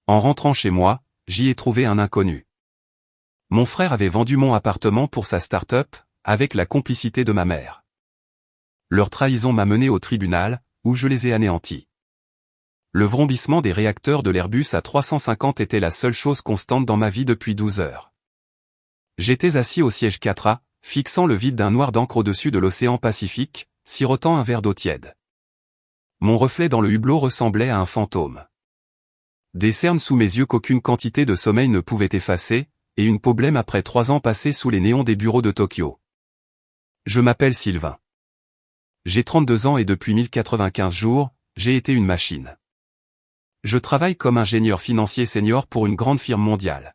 En rentrant chez moi, j'y ai trouvé un inconnu. Mon frère avait vendu mon appartement pour sa start-up, avec la complicité de ma mère. Leur trahison m'a mené au tribunal, où je les ai anéantis. Le vrombissement des réacteurs de l'Airbus A350 était la seule chose constante dans ma vie depuis 12 heures. J'étais assis au siège 4A, fixant le vide d'un noir d'encre au-dessus de l'océan Pacifique, sirotant un verre d'eau tiède. Mon reflet dans le hublot ressemblait à un fantôme. Des cernes sous mes yeux qu'aucune quantité de sommeil ne pouvait effacer, et une peau blême après 3 ans passés sous les néons des bureaux de Tokyo. Je m'appelle Sylvain. J'ai 32 ans et depuis 1095 jours, j'ai été une machine. Je travaille comme ingénieur financier senior pour une grande firme mondiale.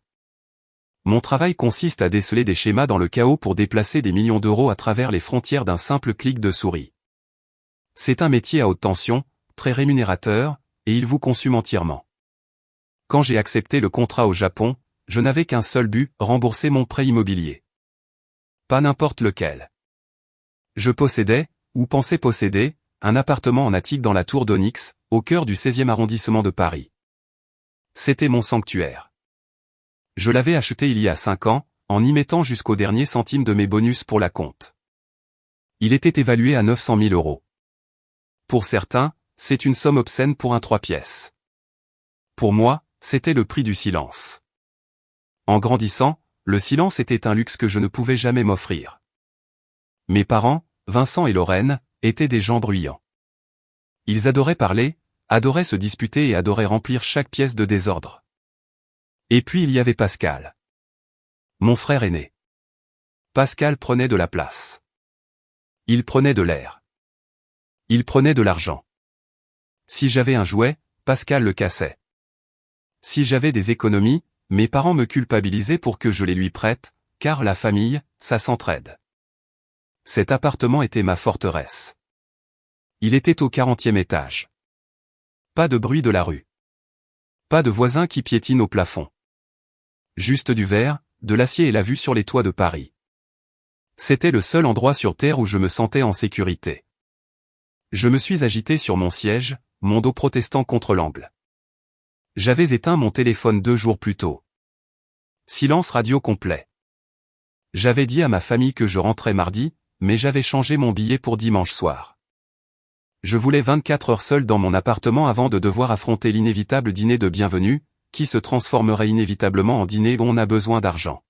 Mon travail consiste à déceler des schémas dans le chaos pour déplacer des millions d'euros à travers les frontières d'un simple clic de souris. C'est un métier à haute tension, très rémunérateur, et il vous consume entièrement. Quand j'ai accepté le contrat au Japon, je n'avais qu'un seul but, rembourser mon prêt immobilier. Pas n'importe lequel. Je possédais, ou pensais posséder, un appartement en attique dans la tour d'Onyx, au cœur du 16e arrondissement de Paris. C'était mon sanctuaire. Je l'avais acheté il y a 5 ans, en y mettant jusqu'au dernier centime de mes bonus pour la compte. Il était évalué à 900 000 euros. Pour certains, c'est une somme obscène pour un 3 pièces. Pour moi, c'était le prix du silence. En grandissant, le silence était un luxe que je ne pouvais jamais m'offrir. Mes parents, Vincent et Lorraine, étaient des gens bruyants. Ils adoraient parler, adoraient se disputer et adoraient remplir chaque pièce de désordre. Et puis il y avait Pascal. Mon frère aîné. Pascal prenait de la place. Il prenait de l'air. Il prenait de l'argent. Si j'avais un jouet, Pascal le cassait. Si j'avais des économies, mes parents me culpabilisaient pour que je les lui prête, car la famille, ça s'entraide. Cet appartement était ma forteresse. Il était au 40e étage. Pas de bruit de la rue. Pas de voisins qui piétinent au plafond. Juste du verre, de l'acier et la vue sur les toits de Paris. C'était le seul endroit sur Terre où je me sentais en sécurité. Je me suis agité sur mon siège, mon dos protestant contre l'angle. J'avais éteint mon téléphone 2 jours plus tôt. Silence radio complet. J'avais dit à ma famille que je rentrais mardi, mais j'avais changé mon billet pour dimanche soir. Je voulais 24 heures seul dans mon appartement avant de devoir affronter l'inévitable dîner de bienvenue, qui se transformerait inévitablement en dîner où on a besoin d'argent.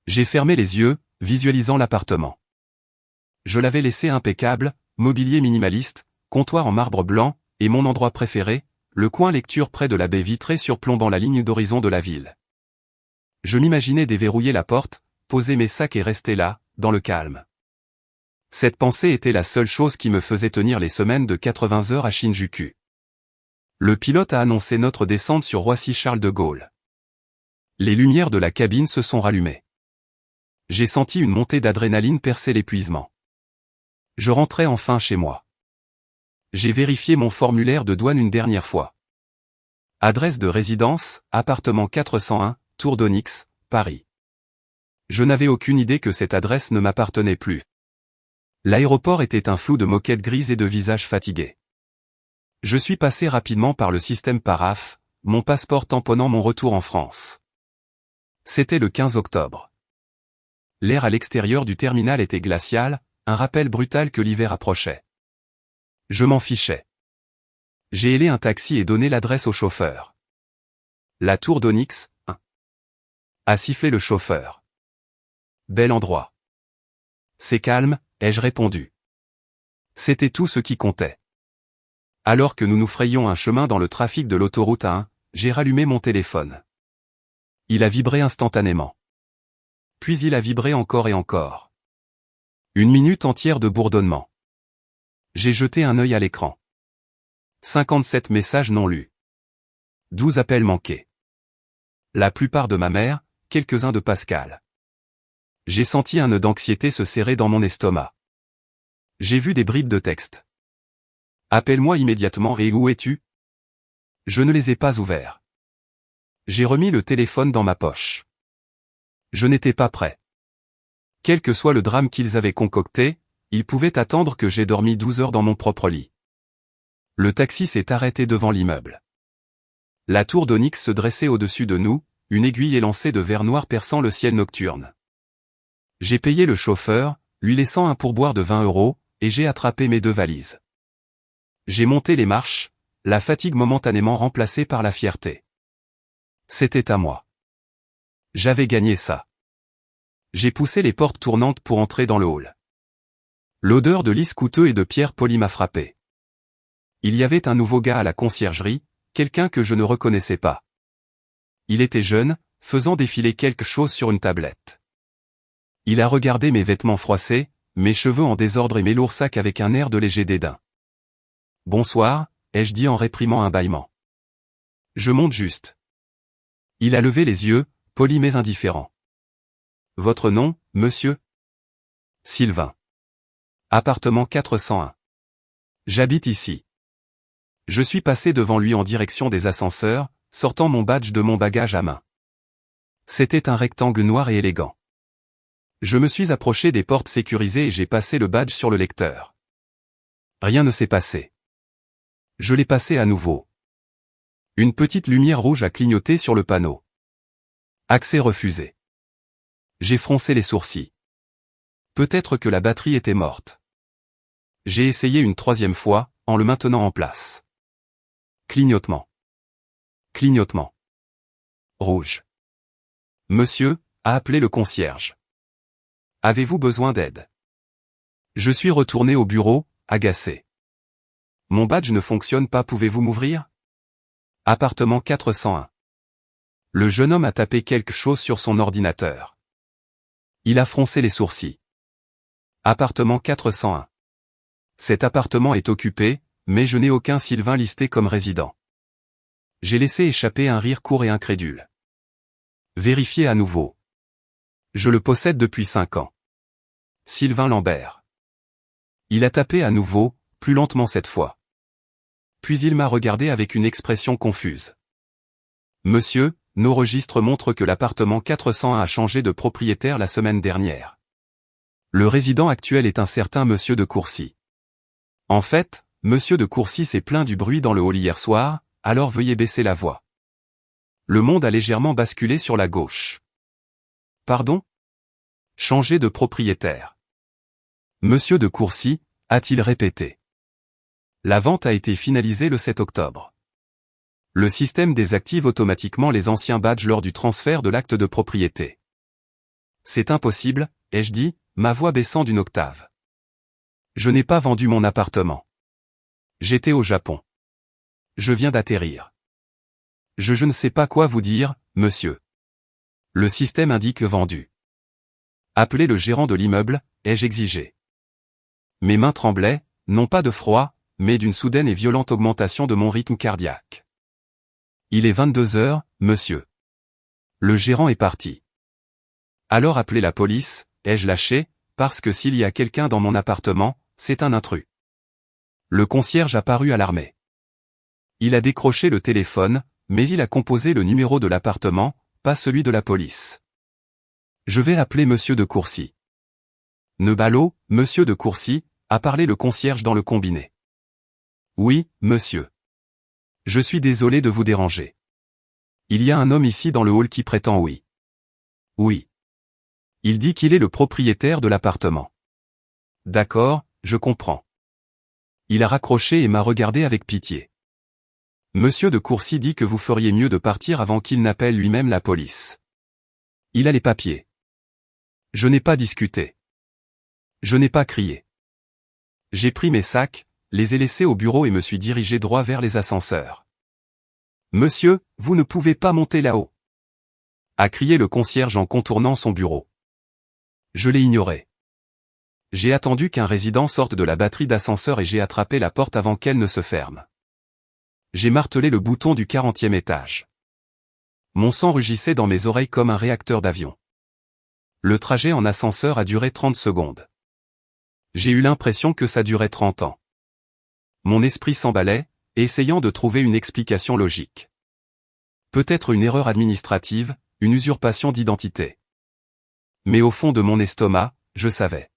J'ai fermé les yeux, visualisant l'appartement. Je l'avais laissé impeccable, mobilier minimaliste, comptoir en marbre blanc, et mon endroit préféré, le coin lecture près de la baie vitrée surplombant la ligne d'horizon de la ville. Je m'imaginais déverrouiller la porte, poser mes sacs et rester là, dans le calme. Cette pensée était la seule chose qui me faisait tenir les semaines de 80 heures à Shinjuku. Le pilote a annoncé notre descente sur Roissy-Charles de Gaulle. Les lumières de la cabine se sont rallumées. J'ai senti une montée d'adrénaline percer l'épuisement. Je rentrais enfin chez moi. J'ai vérifié mon formulaire de douane une dernière fois. Adresse de résidence, appartement 401, Tour d'Onyx, Paris. Je n'avais aucune idée que cette adresse ne m'appartenait plus. L'aéroport était un flou de moquettes grises et de visages fatigués. Je suis passé rapidement par le système Paraf, mon passeport tamponnant mon retour en France. C'était le 15 octobre. L'air à l'extérieur du terminal était glacial, un rappel brutal que l'hiver approchait. Je m'en fichais. J'ai hélé un taxi et donné l'adresse au chauffeur. La tour d'Onyx, 1. A sifflé le chauffeur. Bel endroit. C'est calme, ai-je répondu. C'était tout ce qui comptait. Alors que nous nous frayions un chemin dans le trafic de l'autoroute A1, j'ai rallumé mon téléphone. Il a vibré instantanément. Puis il a vibré encore et encore. 1 minute entière de bourdonnement. J'ai jeté un œil à l'écran. 57 messages non lus. 12 appels manqués. La plupart de ma mère, quelques-uns de Pascal. J'ai senti un nœud d'anxiété se serrer dans mon estomac. J'ai vu des bribes de texte. Appelle-moi immédiatement et où es-tu? Je ne les ai pas ouverts. J'ai remis le téléphone dans ma poche. Je n'étais pas prêt. Quel que soit le drame qu'ils avaient concocté, ils pouvaient attendre que j'aie dormi 12 heures dans mon propre lit. Le taxi s'est arrêté devant l'immeuble. La tour d'onyx se dressait au-dessus de nous, une aiguille élancée de verre noir perçant le ciel nocturne. J'ai payé le chauffeur, lui laissant un pourboire de 20 €, et j'ai attrapé mes 2 valises. J'ai monté les marches, la fatigue momentanément remplacée par la fierté. C'était à moi. J'avais gagné ça. J'ai poussé les portes tournantes pour entrer dans le hall. L'odeur de lys coûteux et de pierre polie m'a frappé. Il y avait un nouveau gars à la conciergerie, quelqu'un que je ne reconnaissais pas. Il était jeune, faisant défiler quelque chose sur une tablette. Il a regardé mes vêtements froissés, mes cheveux en désordre et mes lourds sacs avec un air de léger dédain. « Bonsoir », ai-je dit en réprimant un bâillement. « Je monte juste. » Il a levé les yeux, poli mais indifférent. « Votre nom, monsieur ?»« Sylvain. Appartement 401. J'habite ici. » Je suis passé devant lui en direction des ascenseurs, sortant mon badge de mon bagage à main. C'était un rectangle noir et élégant. Je me suis approché des portes sécurisées et j'ai passé le badge sur le lecteur. Rien ne s'est passé. Je l'ai passé à nouveau. Une petite lumière rouge a clignoté sur le panneau. Accès refusé. J'ai froncé les sourcils. Peut-être que la batterie était morte. J'ai essayé une 3e fois, en le maintenant en place. Clignotement. Clignotement. Rouge. Monsieur, a appelé le concierge. Avez-vous besoin d'aide? Je suis retourné au bureau, agacé. Mon badge ne fonctionne pas, pouvez-vous m'ouvrir? Appartement 401. Le jeune homme a tapé quelque chose sur son ordinateur. Il a froncé les sourcils. Appartement 401. Cet appartement est occupé, mais je n'ai aucun Sylvain listé comme résident. J'ai laissé échapper un rire court et incrédule. Vérifiez à nouveau. Je le possède depuis 5 ans. Sylvain Lambert. Il a tapé à nouveau, plus lentement cette fois. Puis il m'a regardé avec une expression confuse. Monsieur, nos registres montrent que l'appartement 401 a changé de propriétaire la semaine dernière. Le résident actuel est un certain monsieur de Courcy. En fait, monsieur de Courcy s'est plaint du bruit dans le hall hier soir, alors veuillez baisser la voix. Le monde a légèrement basculé sur la gauche. Pardon? Changer de propriétaire. Monsieur de Courcy, a-t-il répété. La vente a été finalisée le 7 octobre. Le système désactive automatiquement les anciens badges lors du transfert de l'acte de propriété. C'est impossible, ai-je dit, ma voix baissant d'une octave. Je n'ai pas vendu mon appartement. J'étais au Japon. Je viens d'atterrir. Je ne sais pas quoi vous dire, monsieur. Le système indique vendu. Appelez le gérant de l'immeuble, ai-je exigé. Mes mains tremblaient, non pas de froid, mais d'une soudaine et violente augmentation de mon rythme cardiaque. Il est 22 heures, monsieur. Le gérant est parti. Alors appelez la police, ai-je lâché, parce que s'il y a quelqu'un dans mon appartement, c'est un intrus. Le concierge a paru alarmé. Il a décroché le téléphone, mais il a composé le numéro de l'appartement, pas celui de la police. Je vais appeler monsieur de Courcy. Neballot, monsieur de Courcy, a parlé le concierge dans le combiné. Oui, monsieur. Je suis désolé de vous déranger. Il y a un homme ici dans le hall qui prétend oui. Oui. Il dit qu'il est le propriétaire de l'appartement. D'accord, je comprends. Il a raccroché et m'a regardé avec pitié. Monsieur de Courcy dit que vous feriez mieux de partir avant qu'il n'appelle lui-même la police. Il a les papiers. Je n'ai pas discuté. Je n'ai pas crié. J'ai pris mes sacs, les ai laissés au bureau et me suis dirigé droit vers les ascenseurs. Monsieur, vous ne pouvez pas monter là-haut, a crié le concierge en contournant son bureau. Je l'ai ignoré. J'ai attendu qu'un résident sorte de la batterie d'ascenseur et j'ai attrapé la porte avant qu'elle ne se ferme. J'ai martelé le bouton du 40e étage. Mon sang rugissait dans mes oreilles comme un réacteur d'avion. Le trajet en ascenseur a duré 30 secondes. J'ai eu l'impression que ça durait 30 ans. Mon esprit s'emballait, essayant de trouver une explication logique. Peut-être une erreur administrative, une usurpation d'identité. Mais au fond de mon estomac, je savais.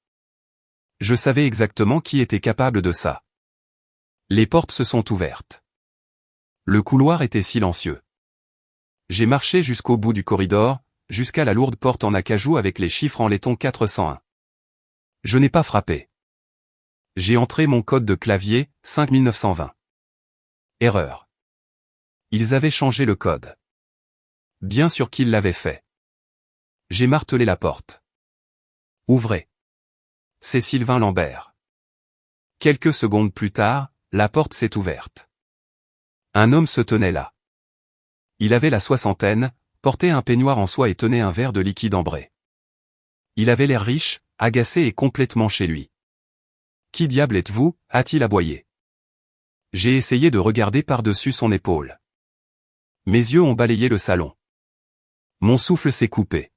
Je savais exactement qui était capable de ça. Les portes se sont ouvertes. Le couloir était silencieux. J'ai marché jusqu'au bout du corridor, jusqu'à la lourde porte en acajou avec les chiffres en laiton 401. Je n'ai pas frappé. J'ai entré mon code de clavier, 5920. Erreur. Ils avaient changé le code. Bien sûr qu'ils l'avaient fait. J'ai martelé la porte. Ouvrez. C'est Sylvain Lambert. Quelques secondes plus tard, la porte s'est ouverte. Un homme se tenait là. Il avait la soixantaine, portait un peignoir en soie et tenait un verre de liquide ambré. Il avait l'air riche, agacé et complètement chez lui. « Qui diable êtes-vous » a-t-il aboyé. J'ai essayé de regarder par-dessus son épaule. Mes yeux ont balayé le salon. Mon souffle s'est coupé.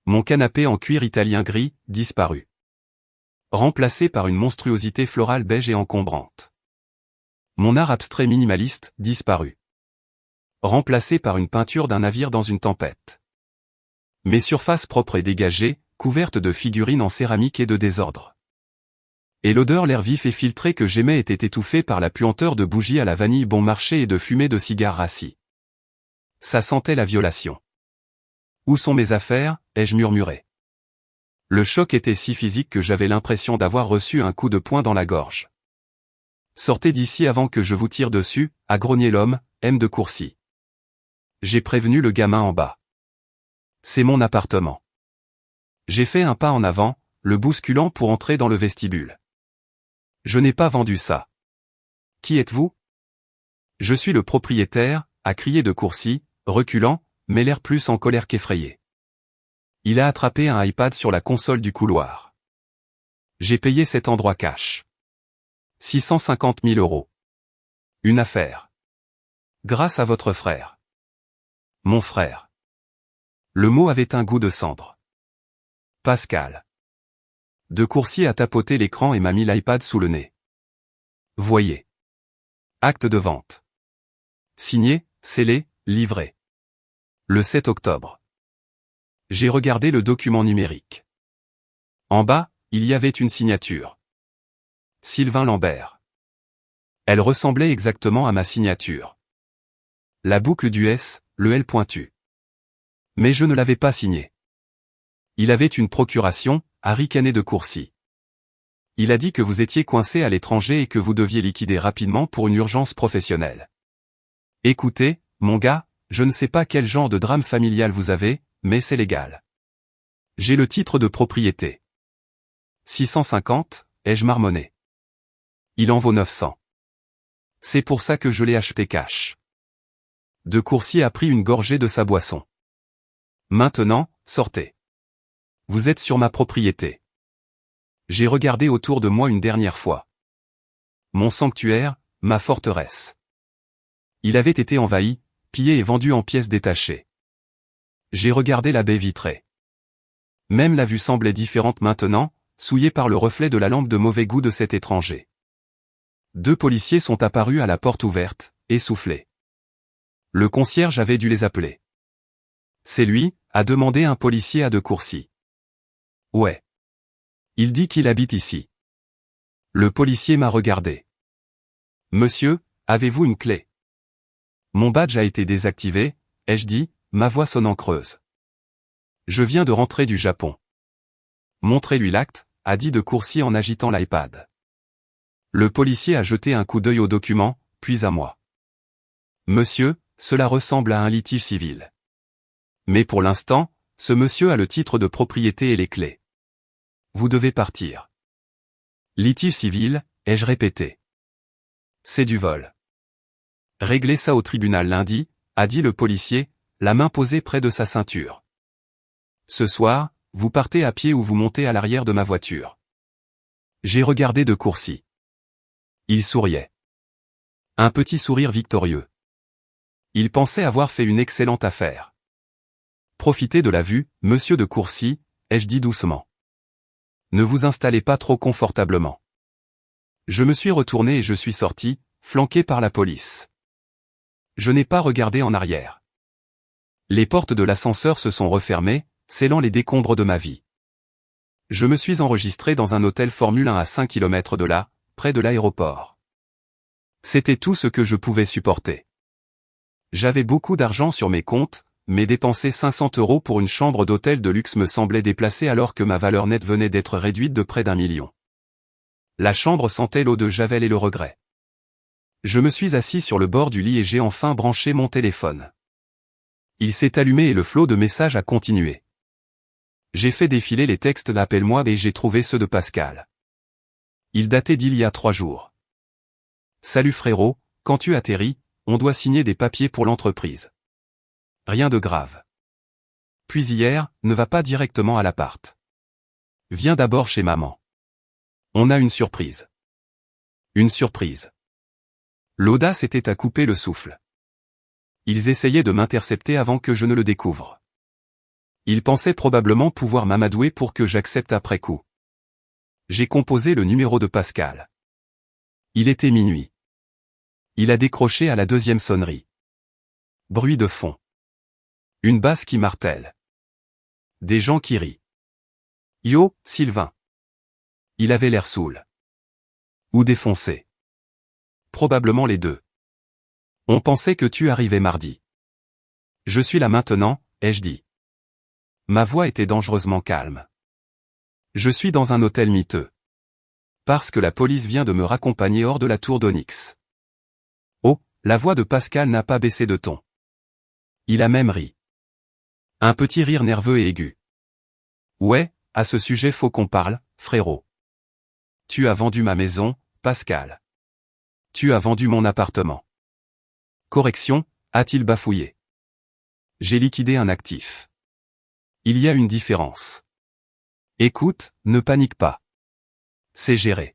Mon canapé en cuir italien gris, disparu. Remplacé par une monstruosité florale beige et encombrante. Mon art abstrait minimaliste, disparu. Remplacé par une peinture d'un navire dans une tempête. Mes surfaces propres et dégagées, couvertes de figurines en céramique et de désordre. Et l'odeur l'air vif et filtré que j'aimais était étouffée par la puanteur de bougies à la vanille bon marché et de fumée de cigares rassis. Ça sentait la violation. Où sont mes affaires, ai-je murmuré. Le choc était si physique que j'avais l'impression d'avoir reçu un coup de poing dans la gorge. Sortez d'ici avant que je vous tire dessus, a grogné l'homme, M de Courcy. J'ai prévenu le gamin en bas. C'est mon appartement. J'ai fait un pas en avant, le bousculant pour entrer dans le vestibule. Je n'ai pas vendu ça. Qui êtes-vous? Je suis le propriétaire, a crié de Courcy, reculant, mais l'air plus en colère qu'effrayé. Il a attrapé un iPad sur la console du couloir. J'ai payé cet endroit cash. 650 000 €. Une affaire. Grâce à votre frère. Mon frère. Le mot avait un goût de cendre. Pascal. De Courcy a tapoté l'écran et m'a mis l'iPad sous le nez. Voyez. Acte de vente. Signé, scellé, livré. Le 7 octobre. J'ai regardé le document numérique. En bas, il y avait une signature. Sylvain Lambert. Elle ressemblait exactement à ma signature. La boucle du S, le L pointu. Mais je ne l'avais pas signé. Il avait une procuration, à ricaner de Courcy. Il a dit que vous étiez coincé à l'étranger et que vous deviez liquider rapidement pour une urgence professionnelle. Écoutez, mon gars, je ne sais pas quel genre de drame familial vous avez, mais c'est légal. J'ai le titre de propriété. 650, ai-je marmonné. Il en vaut 900. C'est pour ça que je l'ai acheté cash. De Courcy a pris une gorgée de sa boisson. Maintenant, sortez. Vous êtes sur ma propriété. J'ai regardé autour de moi une dernière fois. Mon sanctuaire, ma forteresse. Il avait été envahi, pillé et vendu en pièces détachées. J'ai regardé la baie vitrée. Même la vue semblait différente maintenant, souillée par le reflet de la lampe de mauvais goût de cet étranger. 2 policiers sont apparus à la porte ouverte, essoufflés. Le concierge avait dû les appeler. C'est lui, a demandé un policier à de Courcy. Ouais. Il dit qu'il habite ici. Le policier m'a regardé. Monsieur, avez-vous une clé? Mon badge a été désactivé, ai-je dit, ma voix sonnant creuse. Je viens de rentrer du Japon. Montrez-lui l'acte, a dit de Courcy en agitant l'iPad. Le policier a jeté un coup d'œil au document, puis à moi. Monsieur, cela ressemble à un litige civil. Mais pour l'instant, ce monsieur a le titre de propriété et les clés. Vous devez partir. Litige civil, ai-je répété. C'est du vol. Réglez ça au tribunal lundi, a dit le policier, la main posée près de sa ceinture. Ce soir, vous partez à pied ou vous montez à l'arrière de ma voiture. J'ai regardé de Courcy. Il souriait. Un petit sourire victorieux. Il pensait avoir fait une excellente affaire. Profitez de la vue, monsieur de Courcy, ai-je dit doucement. Ne vous installez pas trop confortablement. Je me suis retourné et je suis sorti, flanqué par la police. Je n'ai pas regardé en arrière. Les portes de l'ascenseur se sont refermées, scellant les décombres de ma vie. Je me suis enregistré dans un hôtel Formule 1 à 5 km de là, près de l'aéroport. C'était tout ce que je pouvais supporter. J'avais beaucoup d'argent sur mes comptes, mais dépenser 500 € pour une chambre d'hôtel de luxe me semblait déplacé alors que ma valeur nette venait d'être réduite de près d'1 million. La chambre sentait l'eau de Javel et le regret. Je me suis assis sur le bord du lit et j'ai enfin branché mon téléphone. Il s'est allumé et le flot de messages a continué. J'ai fait défiler les textes d'Appelle-moi et j'ai trouvé ceux de Pascal. Ils dataient d'il y a 3 jours. Salut frérot, quand tu atterris, on doit signer des papiers pour l'entreprise. Rien de grave. Puis hier, ne va pas directement à l'appart. Viens d'abord chez maman. On a une surprise. Une surprise. L'audace était à couper le souffle. Ils essayaient de m'intercepter avant que je ne le découvre. Ils pensaient probablement pouvoir m'amadouer pour que j'accepte après coup. J'ai composé le numéro de Pascal. Il était minuit. Il a décroché à la 2e sonnerie. Bruit de fond. Une basse qui martèle. Des gens qui rient. Yo, Sylvain. Il avait l'air saoul. Ou défoncé. Probablement les deux. On pensait que tu arrivais mardi. Je suis là maintenant, ai-je dit. Ma voix était dangereusement calme. Je suis dans un hôtel miteux. Parce que la police vient de me raccompagner hors de la tour d'Onyx. Oh, la voix de Pascal n'a pas baissé de ton. Il a même ri. Un petit rire nerveux et aigu. Ouais, à ce sujet faut qu'on parle, frérot. Tu as vendu ma maison, Pascal. Tu as vendu mon appartement. Correction, a-t-il bafouillé. J'ai liquidé un actif. Il y a une différence. Écoute, ne panique pas. C'est géré.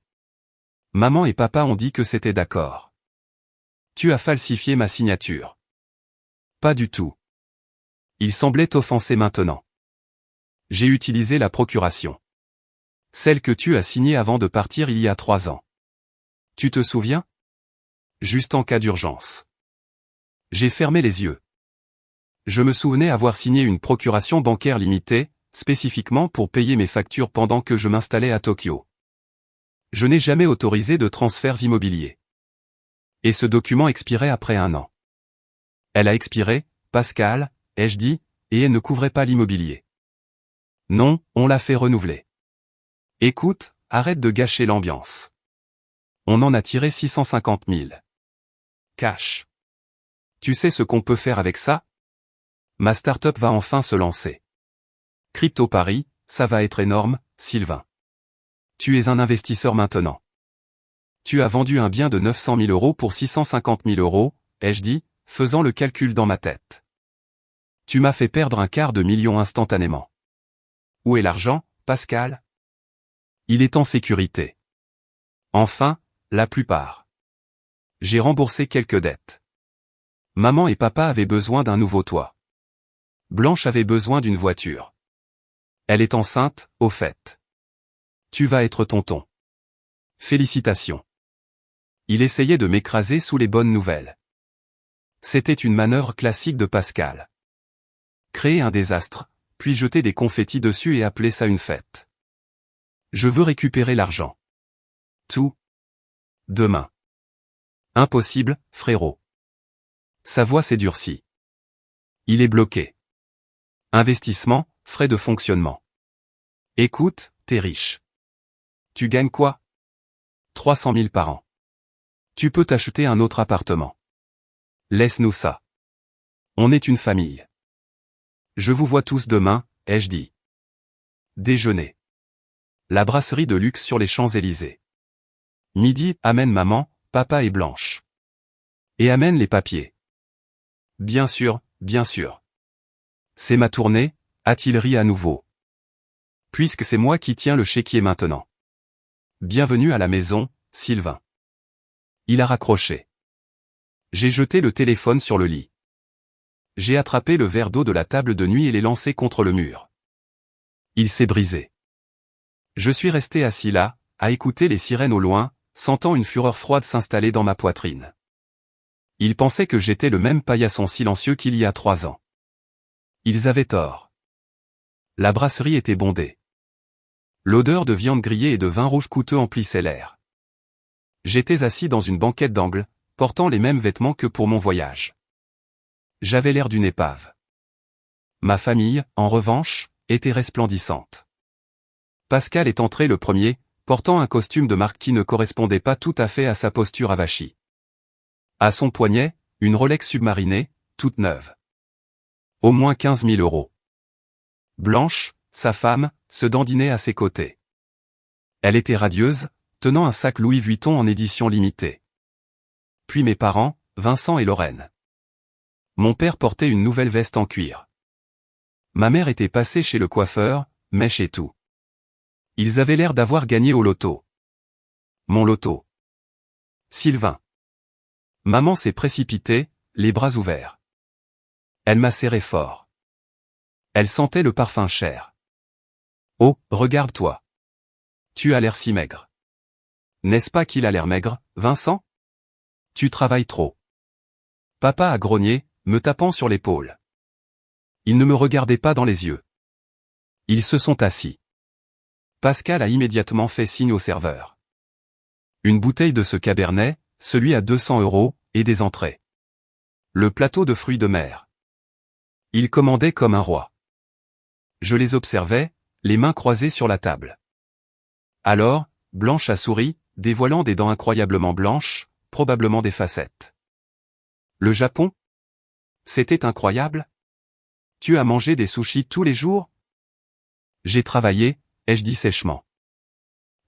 Maman et papa ont dit que c'était d'accord. Tu as falsifié ma signature. Pas du tout. Il semblait offensé maintenant. J'ai utilisé la procuration. Celle que tu as signée avant de partir il y a 3 ans. Tu te souviens? Juste en cas d'urgence. J'ai fermé les yeux. Je me souvenais avoir signé une procuration bancaire limitée, spécifiquement pour payer mes factures pendant que je m'installais à Tokyo. Je n'ai jamais autorisé de transferts immobiliers. Et ce document expirait après 1 an. Elle a expiré, Pascal, ai-je dit, et elle ne couvrait pas l'immobilier. Non, on l'a fait renouveler. Écoute, arrête de gâcher l'ambiance. On en a tiré 650 000. Cash. Tu sais ce qu'on peut faire avec ça? Ma start-up va enfin se lancer. Crypto Paris, ça va être énorme, Sylvain. Tu es un investisseur maintenant. Tu as vendu un bien de 900 000 € pour 650 000 €, ai-je dit, faisant le calcul dans ma tête. Tu m'as fait perdre 250 000 instantanément. Où est l'argent, Pascal? Il est en sécurité. Enfin, la plupart. J'ai remboursé quelques dettes. Maman et papa avaient besoin d'un nouveau toit. Blanche avait besoin d'une voiture. Elle est enceinte, au fait. Tu vas être tonton. Félicitations. Il essayait de m'écraser sous les bonnes nouvelles. C'était une manœuvre classique de Pascal. Créer un désastre, puis jeter des confettis dessus et appeler ça une fête. Je veux récupérer l'argent. Tout. Demain. Impossible, frérot. Sa voix s'est durcie. Il est bloqué. Investissement, frais de fonctionnement. Écoute, t'es riche. Tu gagnes quoi? 300 000 par an. Tu peux t'acheter un autre appartement. Laisse-nous ça. On est une famille. Je vous vois tous demain, ai-je dit. Déjeuner. La brasserie de luxe sur les Champs-Élysées. Midi, amène maman, papa et Blanche. Et amène les papiers. Bien sûr, bien sûr. C'est ma tournée, a-t-il ri à nouveau. Puisque c'est moi qui tiens le chéquier maintenant. Bienvenue à la maison, Sylvain. Il a raccroché. J'ai jeté le téléphone sur le lit. J'ai attrapé le verre d'eau de la table de nuit et l'ai lancé contre le mur. Il s'est brisé. Je suis resté assis là, à écouter les sirènes au loin, sentant une fureur froide s'installer dans ma poitrine. Ils pensaient que j'étais le même paillasson silencieux qu'il y a 3 ans. Ils avaient tort. La brasserie était bondée. L'odeur de viande grillée et de vin rouge coûteux emplissait l'air. J'étais assis dans une banquette d'angle, portant les mêmes vêtements que pour mon voyage. J'avais l'air d'une épave. Ma famille, en revanche, était resplendissante. Pascal est entré le premier, portant un costume de marque qui ne correspondait pas tout à fait à sa posture avachie. À son poignet, une Rolex submarinée, toute neuve. Au moins 15 000 €. Blanche, sa femme, se dandinait à ses côtés. Elle était radieuse, tenant un sac Louis Vuitton en édition limitée. Puis mes parents, Vincent et Lorraine. Mon père portait une nouvelle veste en cuir. Ma mère était passée chez le coiffeur, mèche et tout. Ils avaient l'air d'avoir gagné au loto. Mon loto. Sylvain. Maman s'est précipitée, les bras ouverts. Elle m'a serré fort. Elle sentait le parfum cher. Oh, regarde-toi. Tu as l'air si maigre. N'est-ce pas qu'il a l'air maigre, Vincent? Tu travailles trop. Papa a grogné, me tapant sur l'épaule. Ils ne me regardaient pas dans les yeux. Ils se sont assis. Pascal a immédiatement fait signe au serveur. Une bouteille de ce cabernet, celui à 200 €, et des entrées. Le plateau de fruits de mer. Il commandait comme un roi. Je les observais, les mains croisées sur la table. Alors, Blanche a souri, dévoilant des dents incroyablement blanches, probablement des facettes. Le Japon? C'était incroyable? Tu as mangé des sushis tous les jours? J'ai travaillé, ai-je dit sèchement.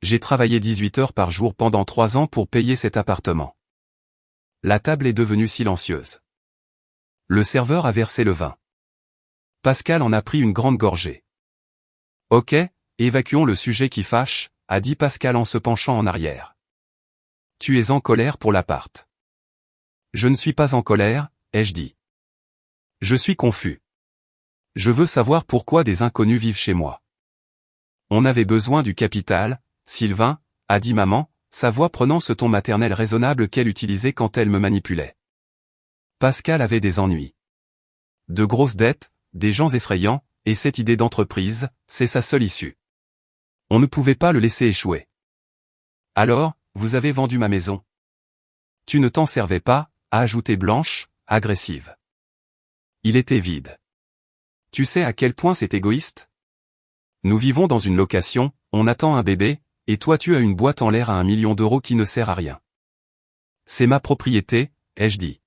J'ai travaillé 18 heures par jour pendant 3 ans pour payer cet appartement. La table est devenue silencieuse. Le serveur a versé le vin. Pascal en a pris une grande gorgée. Ok, évacuons le sujet qui fâche, a dit Pascal en se penchant en arrière. Tu es en colère pour l'appart. Je ne suis pas en colère, ai-je dit. Je suis confus. Je veux savoir pourquoi des inconnus vivent chez moi. On avait besoin du capital, Sylvain, a dit maman, sa voix prenant ce ton maternel raisonnable qu'elle utilisait quand elle me manipulait. Pascal avait des ennuis. De grosses dettes, des gens effrayants, et cette idée d'entreprise, c'est sa seule issue. On ne pouvait pas le laisser échouer. Alors, vous avez vendu ma maison. Tu ne t'en servais pas, a ajouté Blanche, agressive. Il était vide. Tu sais à quel point c'est égoïste? Nous vivons dans une location, on attend un bébé, et toi tu as une boîte en l'air à 1 million € qui ne sert à rien. C'est ma propriété, ai-je dit.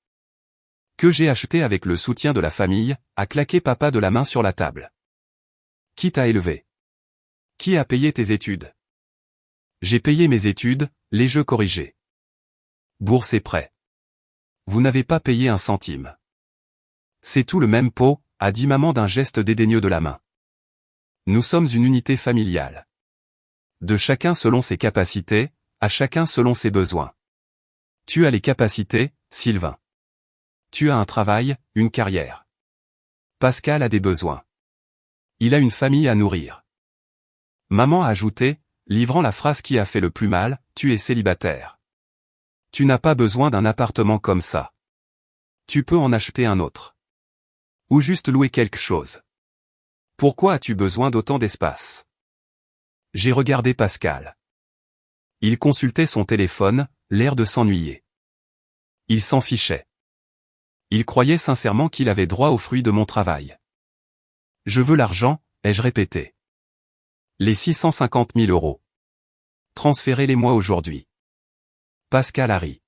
Que j'ai acheté avec le soutien de la famille, a claqué papa de la main sur la table. Qui t'a élevé? Qui a payé tes études? J'ai payé mes études, les jeux corrigés. Bourse et prêt. Vous n'avez pas payé un centime. C'est tout le même pot, a dit maman d'un geste dédaigneux de la main. Nous sommes une unité familiale. De chacun selon ses capacités, à chacun selon ses besoins. Tu as les capacités, Sylvain. Tu as un travail, une carrière. Pascal a des besoins. Il a une famille à nourrir. Maman a ajouté, livrant la phrase qui a fait le plus mal, tu es célibataire. Tu n'as pas besoin d'un appartement comme ça. Tu peux en acheter un autre. Ou juste louer quelque chose. Pourquoi as-tu besoin d'autant d'espace? J'ai regardé Pascal. Il consultait son téléphone, l'air de s'ennuyer. Il s'en fichait. Il croyait sincèrement qu'il avait droit aux fruits de mon travail. Je veux l'argent, ai-je répété. Les 650 000 €. Transférez-les-moi aujourd'hui. Pascal a ri.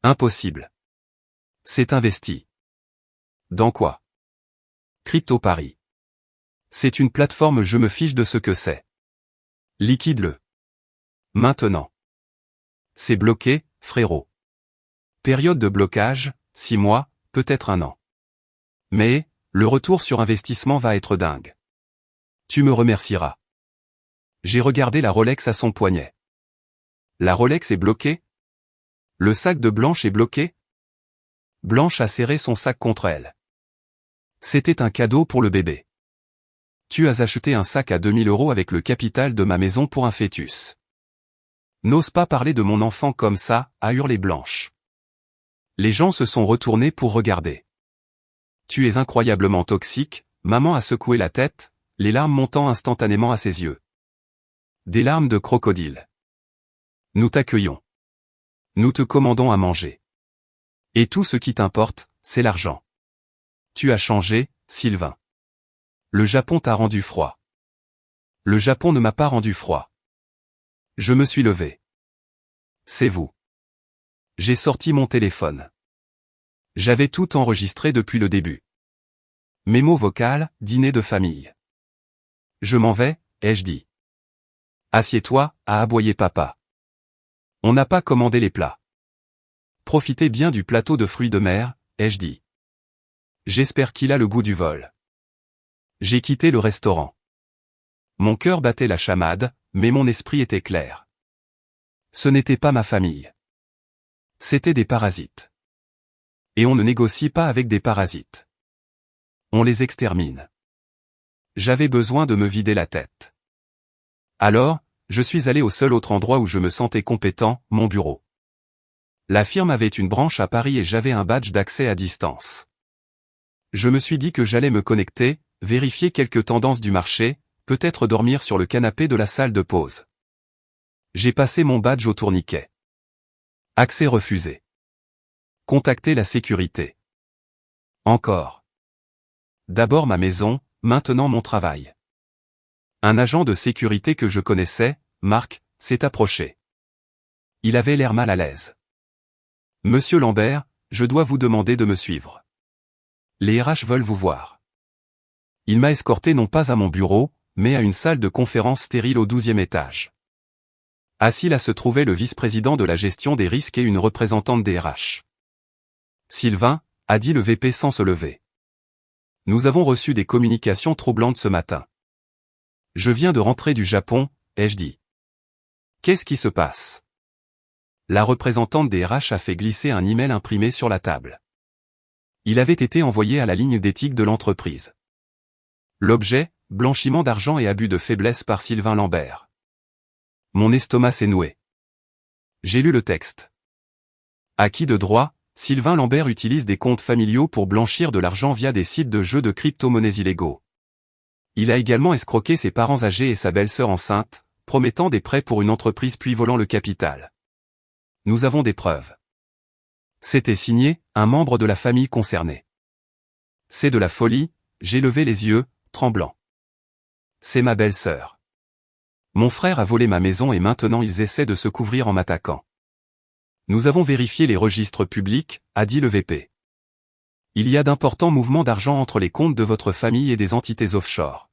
Impossible. C'est investi. Dans quoi? Crypto Paris. C'est une plateforme, je me fiche de ce que c'est. Liquide-le. Maintenant. C'est bloqué, frérot. Période de blocage, 6 mois, peut-être 1 an. Mais, le retour sur investissement va être dingue. Tu me remercieras. J'ai regardé la Rolex à son poignet. La Rolex est bloquée? Le sac de Blanche est bloqué? Blanche a serré son sac contre elle. C'était un cadeau pour le bébé. Tu as acheté un sac à 2000 € avec le capital de ma maison pour un fœtus. N'ose pas parler de mon enfant comme ça, a hurlé Blanche. Les gens se sont retournés pour regarder. Tu es incroyablement toxique, maman a secoué la tête, les larmes montant instantanément à ses yeux. Des larmes de crocodile. Nous t'accueillons. Nous te commandons à manger. Et tout ce qui t'importe, c'est l'argent. Tu as changé, Sylvain. Le Japon t'a rendu froid. Le Japon ne m'a pas rendu froid. Je me suis levé. C'est vous. J'ai sorti mon téléphone. J'avais tout enregistré depuis le début. Mémo vocal, dîner de famille. Je m'en vais, ai-je dit. Assieds-toi, a aboyé papa. On n'a pas commandé les plats. Profitez bien du plateau de fruits de mer, ai-je dit. J'espère qu'il a le goût du vol. J'ai quitté le restaurant. Mon cœur battait la chamade, mais mon esprit était clair. Ce n'était pas ma famille. C'étaient des parasites. Et on ne négocie pas avec des parasites. On les extermine. J'avais besoin de me vider la tête. Alors, je suis allé au seul autre endroit où je me sentais compétent, mon bureau. La firme avait une branche à Paris et j'avais un badge d'accès à distance. Je me suis dit que j'allais me connecter, vérifier quelques tendances du marché, peut-être dormir sur le canapé de la salle de pause. J'ai passé mon badge au tourniquet. Accès refusé. Contacter la sécurité. Encore. D'abord ma maison, maintenant mon travail. Un agent de sécurité que je connaissais, Marc, s'est approché. Il avait l'air mal à l'aise. Monsieur Lambert, je dois vous demander de me suivre. Les RH veulent vous voir. Il m'a escorté non pas à mon bureau, mais à une salle de conférence stérile au 12e étage. Assis là se trouvait le vice-président de la gestion des risques et une représentante des RH. Sylvain, a dit le VP sans se lever. Nous avons reçu des communications troublantes ce matin. Je viens de rentrer du Japon, ai-je dit. Qu'est-ce qui se passe? La représentante des RH a fait glisser un email imprimé sur la table. Il avait été envoyé à la ligne d'éthique de l'entreprise. L'objet, blanchiment d'argent et abus de faiblesse par Sylvain Lambert. Mon estomac s'est noué. J'ai lu le texte. À qui de droit, Sylvain Lambert utilise des comptes familiaux pour blanchir de l'argent via des sites de jeux de crypto-monnaies illégaux. Il a également escroqué ses parents âgés et sa belle-sœur enceinte, promettant des prêts pour une entreprise puis volant le capital. Nous avons des preuves. C'était signé, un membre de la famille concernée. C'est de la folie, j'ai levé les yeux, tremblant. C'est ma belle-sœur. Mon frère a volé ma maison et maintenant ils essaient de se couvrir en m'attaquant. Nous avons vérifié les registres publics, a dit le VP. Il y a d'importants mouvements d'argent entre les comptes de votre famille et des entités offshore.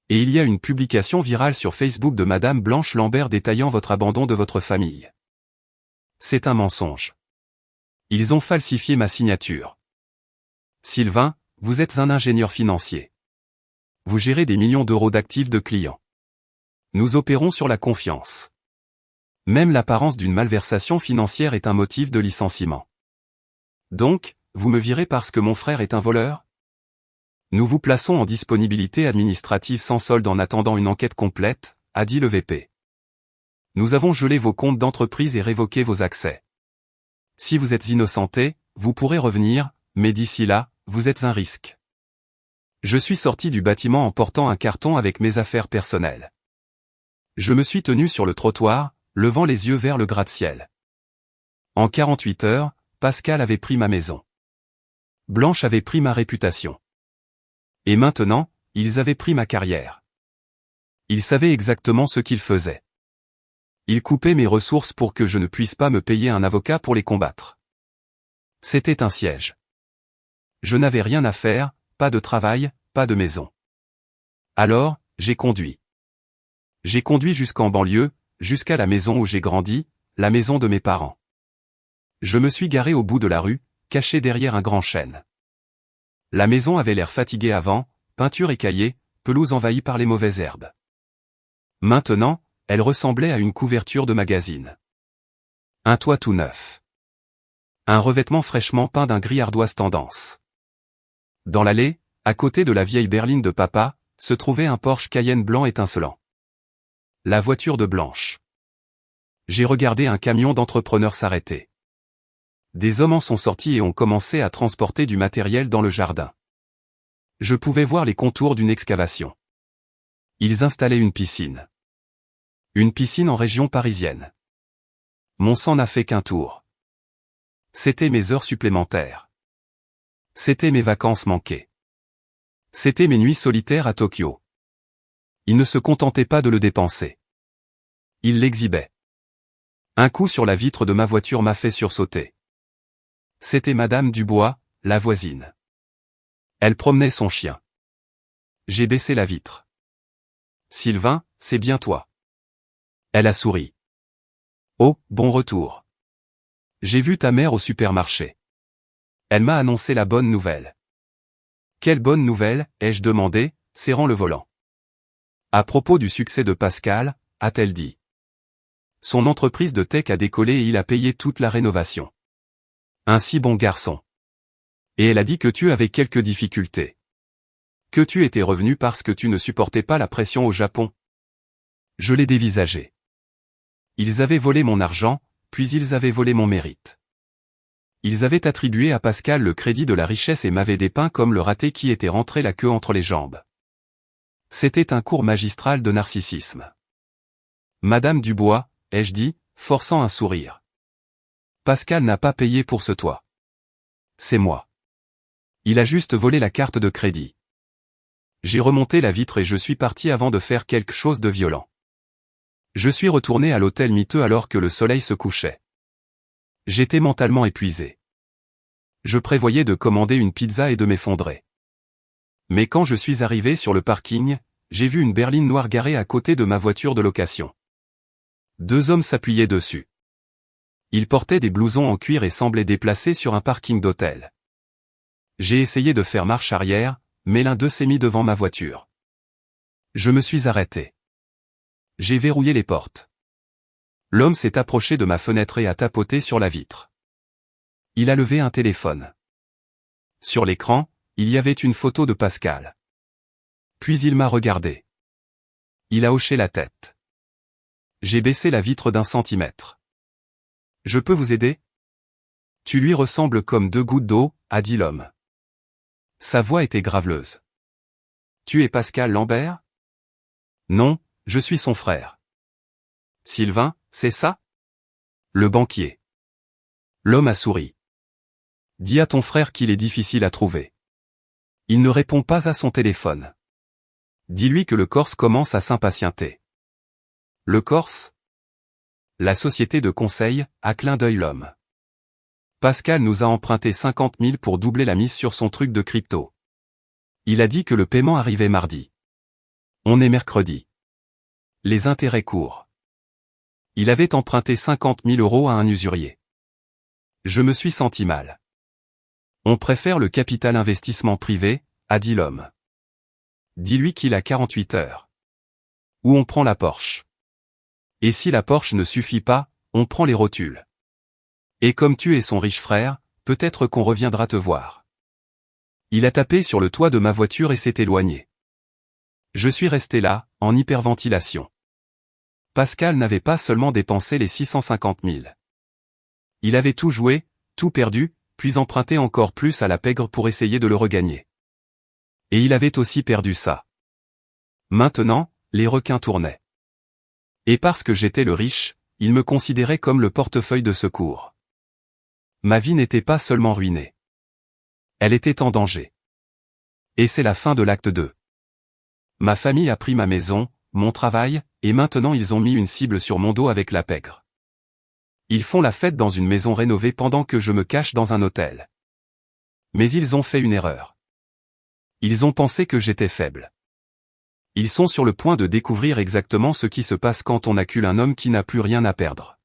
Et il y a une publication virale sur Facebook de Madame Blanche Lambert détaillant votre abandon de votre famille. C'est un mensonge. Ils ont falsifié ma signature. Sylvain, vous êtes un ingénieur financier. Vous gérez des millions d'euros d'actifs de clients. Nous opérons sur la confiance. Même l'apparence d'une malversation financière est un motif de licenciement. Donc, vous me virez parce que mon frère est un voleur? Nous vous plaçons en disponibilité administrative sans solde en attendant une enquête complète, a dit le VP. Nous avons gelé vos comptes d'entreprise et révoqué vos accès. Si vous êtes innocenté, vous pourrez revenir, mais d'ici là, vous êtes un risque. Je suis sorti du bâtiment en portant un carton avec mes affaires personnelles. Je me suis tenu sur le trottoir, levant les yeux vers le gratte-ciel. En 48 heures, Pascal avait pris ma maison. Blanche avait pris ma réputation. Et maintenant, ils avaient pris ma carrière. Ils savaient exactement ce qu'ils faisaient. Ils coupaient mes ressources pour que je ne puisse pas me payer un avocat pour les combattre. C'était un siège. Je n'avais rien à faire, pas de travail, pas de maison. Alors, j'ai conduit. J'ai conduit jusqu'en banlieue, jusqu'à la maison où j'ai grandi, la maison de mes parents. Je me suis garé au bout de la rue, caché derrière un grand chêne. La maison avait l'air fatiguée avant, peinture écaillée, pelouse envahie par les mauvaises herbes. Maintenant, elle ressemblait à une couverture de magazine. Un toit tout neuf. Un revêtement fraîchement peint d'un gris ardoise tendance. Dans l'allée, à côté de la vieille berline de papa, se trouvait un Porsche Cayenne blanc étincelant. La voiture de Blanche. J'ai regardé un camion d'entrepreneurs s'arrêter. Des hommes en sont sortis et ont commencé à transporter du matériel dans le jardin. Je pouvais voir les contours d'une excavation. Ils installaient une piscine. Une piscine en région parisienne. Mon sang n'a fait qu'un tour. C'était mes heures supplémentaires. C'étaient mes vacances manquées. C'étaient mes nuits solitaires à Tokyo. Il ne se contentait pas de le dépenser. Il l'exhibait. Un coup sur la vitre de ma voiture m'a fait sursauter. C'était Madame Dubois, la voisine. Elle promenait son chien. J'ai baissé la vitre. Sylvain, c'est bien toi. Elle a souri. Oh, bon retour. J'ai vu ta mère au supermarché. Elle m'a annoncé la bonne nouvelle. Quelle bonne nouvelle, ai-je demandé, serrant le volant. À propos du succès de Pascal, a-t-elle dit. Son entreprise de tech a décollé et il a payé toute la rénovation. Un si bon garçon. Et elle a dit que tu avais quelques difficultés. Que tu étais revenu parce que tu ne supportais pas la pression au Japon. Je l'ai dévisagé. Ils avaient volé mon argent, puis ils avaient volé mon mérite. Ils avaient attribué à Pascal le crédit de la richesse et m'avaient dépeint comme le raté qui était rentré la queue entre les jambes. C'était un cours magistral de narcissisme. Madame Dubois, ai-je dit, forçant un sourire. Pascal n'a pas payé pour ce toit. C'est moi. Il a juste volé la carte de crédit. J'ai remonté la vitre et je suis parti avant de faire quelque chose de violent. Je suis retourné à l'hôtel miteux alors que le soleil se couchait. J'étais mentalement épuisé. Je prévoyais de commander une pizza et de m'effondrer. Mais quand je suis arrivé sur le parking, j'ai vu une berline noire garée à côté de ma voiture de location. 2 hommes s'appuyaient dessus. Ils portaient des blousons en cuir et semblaient déplacés sur un parking d'hôtel. J'ai essayé de faire marche arrière, mais l'un d'eux s'est mis devant ma voiture. Je me suis arrêté. J'ai verrouillé les portes. L'homme s'est approché de ma fenêtre et a tapoté sur la vitre. Il a levé un téléphone. Sur l'écran, il y avait une photo de Pascal. Puis il m'a regardé. Il a hoché la tête. J'ai baissé la vitre d'1 centimètre. Je peux vous aider? Tu lui ressembles comme 2 gouttes d'eau, a dit l'homme. Sa voix était graveleuse. Tu es Pascal Lambert? Non, je suis son frère. Sylvain, c'est ça? Le banquier. L'homme a souri. Dis à ton frère qu'il est difficile à trouver. Il ne répond pas à son téléphone. Dis-lui que le Corse commence à s'impatienter. Le Corse? La société de conseil, à clin d'œil l'homme. Pascal nous a emprunté 50 000 pour doubler la mise sur son truc de crypto. Il a dit que le paiement arrivait mardi. On est mercredi. Les intérêts courent. Il avait emprunté 50 000 € à un usurier. Je me suis senti mal. On préfère le capital investissement privé, a dit l'homme. Dis-lui qu'il a 48 heures. Ou on prend la Porsche. Et si la Porsche ne suffit pas, on prend les rotules. Et comme tu es son riche frère, peut-être qu'on reviendra te voir. Il a tapé sur le toit de ma voiture et s'est éloigné. Je suis resté là, en hyperventilation. Pascal n'avait pas seulement dépensé les 650 000. Il avait tout joué, tout perdu, puis emprunté encore plus à la pègre pour essayer de le regagner. Et il avait aussi perdu ça. Maintenant, les requins tournaient. Et parce que j'étais le riche, il me considérait comme le portefeuille de secours. Ma vie n'était pas seulement ruinée. Elle était en danger. Et c'est la fin de l'acte 2. Ma famille a pris ma maison, mon travail, et maintenant ils ont mis une cible sur mon dos avec la pègre. Ils font la fête dans une maison rénovée pendant que je me cache dans un hôtel. Mais ils ont fait une erreur. Ils ont pensé que j'étais faible. Ils sont sur le point de découvrir exactement ce qui se passe quand on accule un homme qui n'a plus rien à perdre.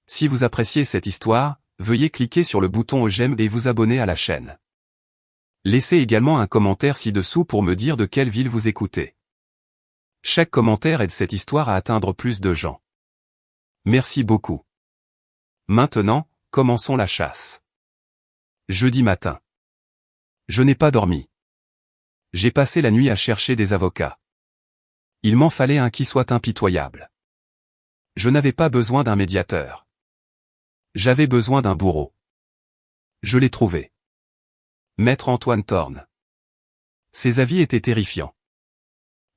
Si vous appréciez cette histoire, veuillez cliquer sur le bouton j'aime et vous abonner à la chaîne. Laissez également un commentaire ci-dessous pour me dire de quelle ville vous écoutez. Chaque commentaire aide cette histoire à atteindre plus de gens. Merci beaucoup. Maintenant, commençons la chasse. Jeudi matin. Je n'ai pas dormi. J'ai passé la nuit à chercher des avocats. Il m'en fallait un qui soit impitoyable. Je n'avais pas besoin d'un médiateur. J'avais besoin d'un bourreau. Je l'ai trouvé. Maître Antoine Thorne. Ses avis étaient terrifiants.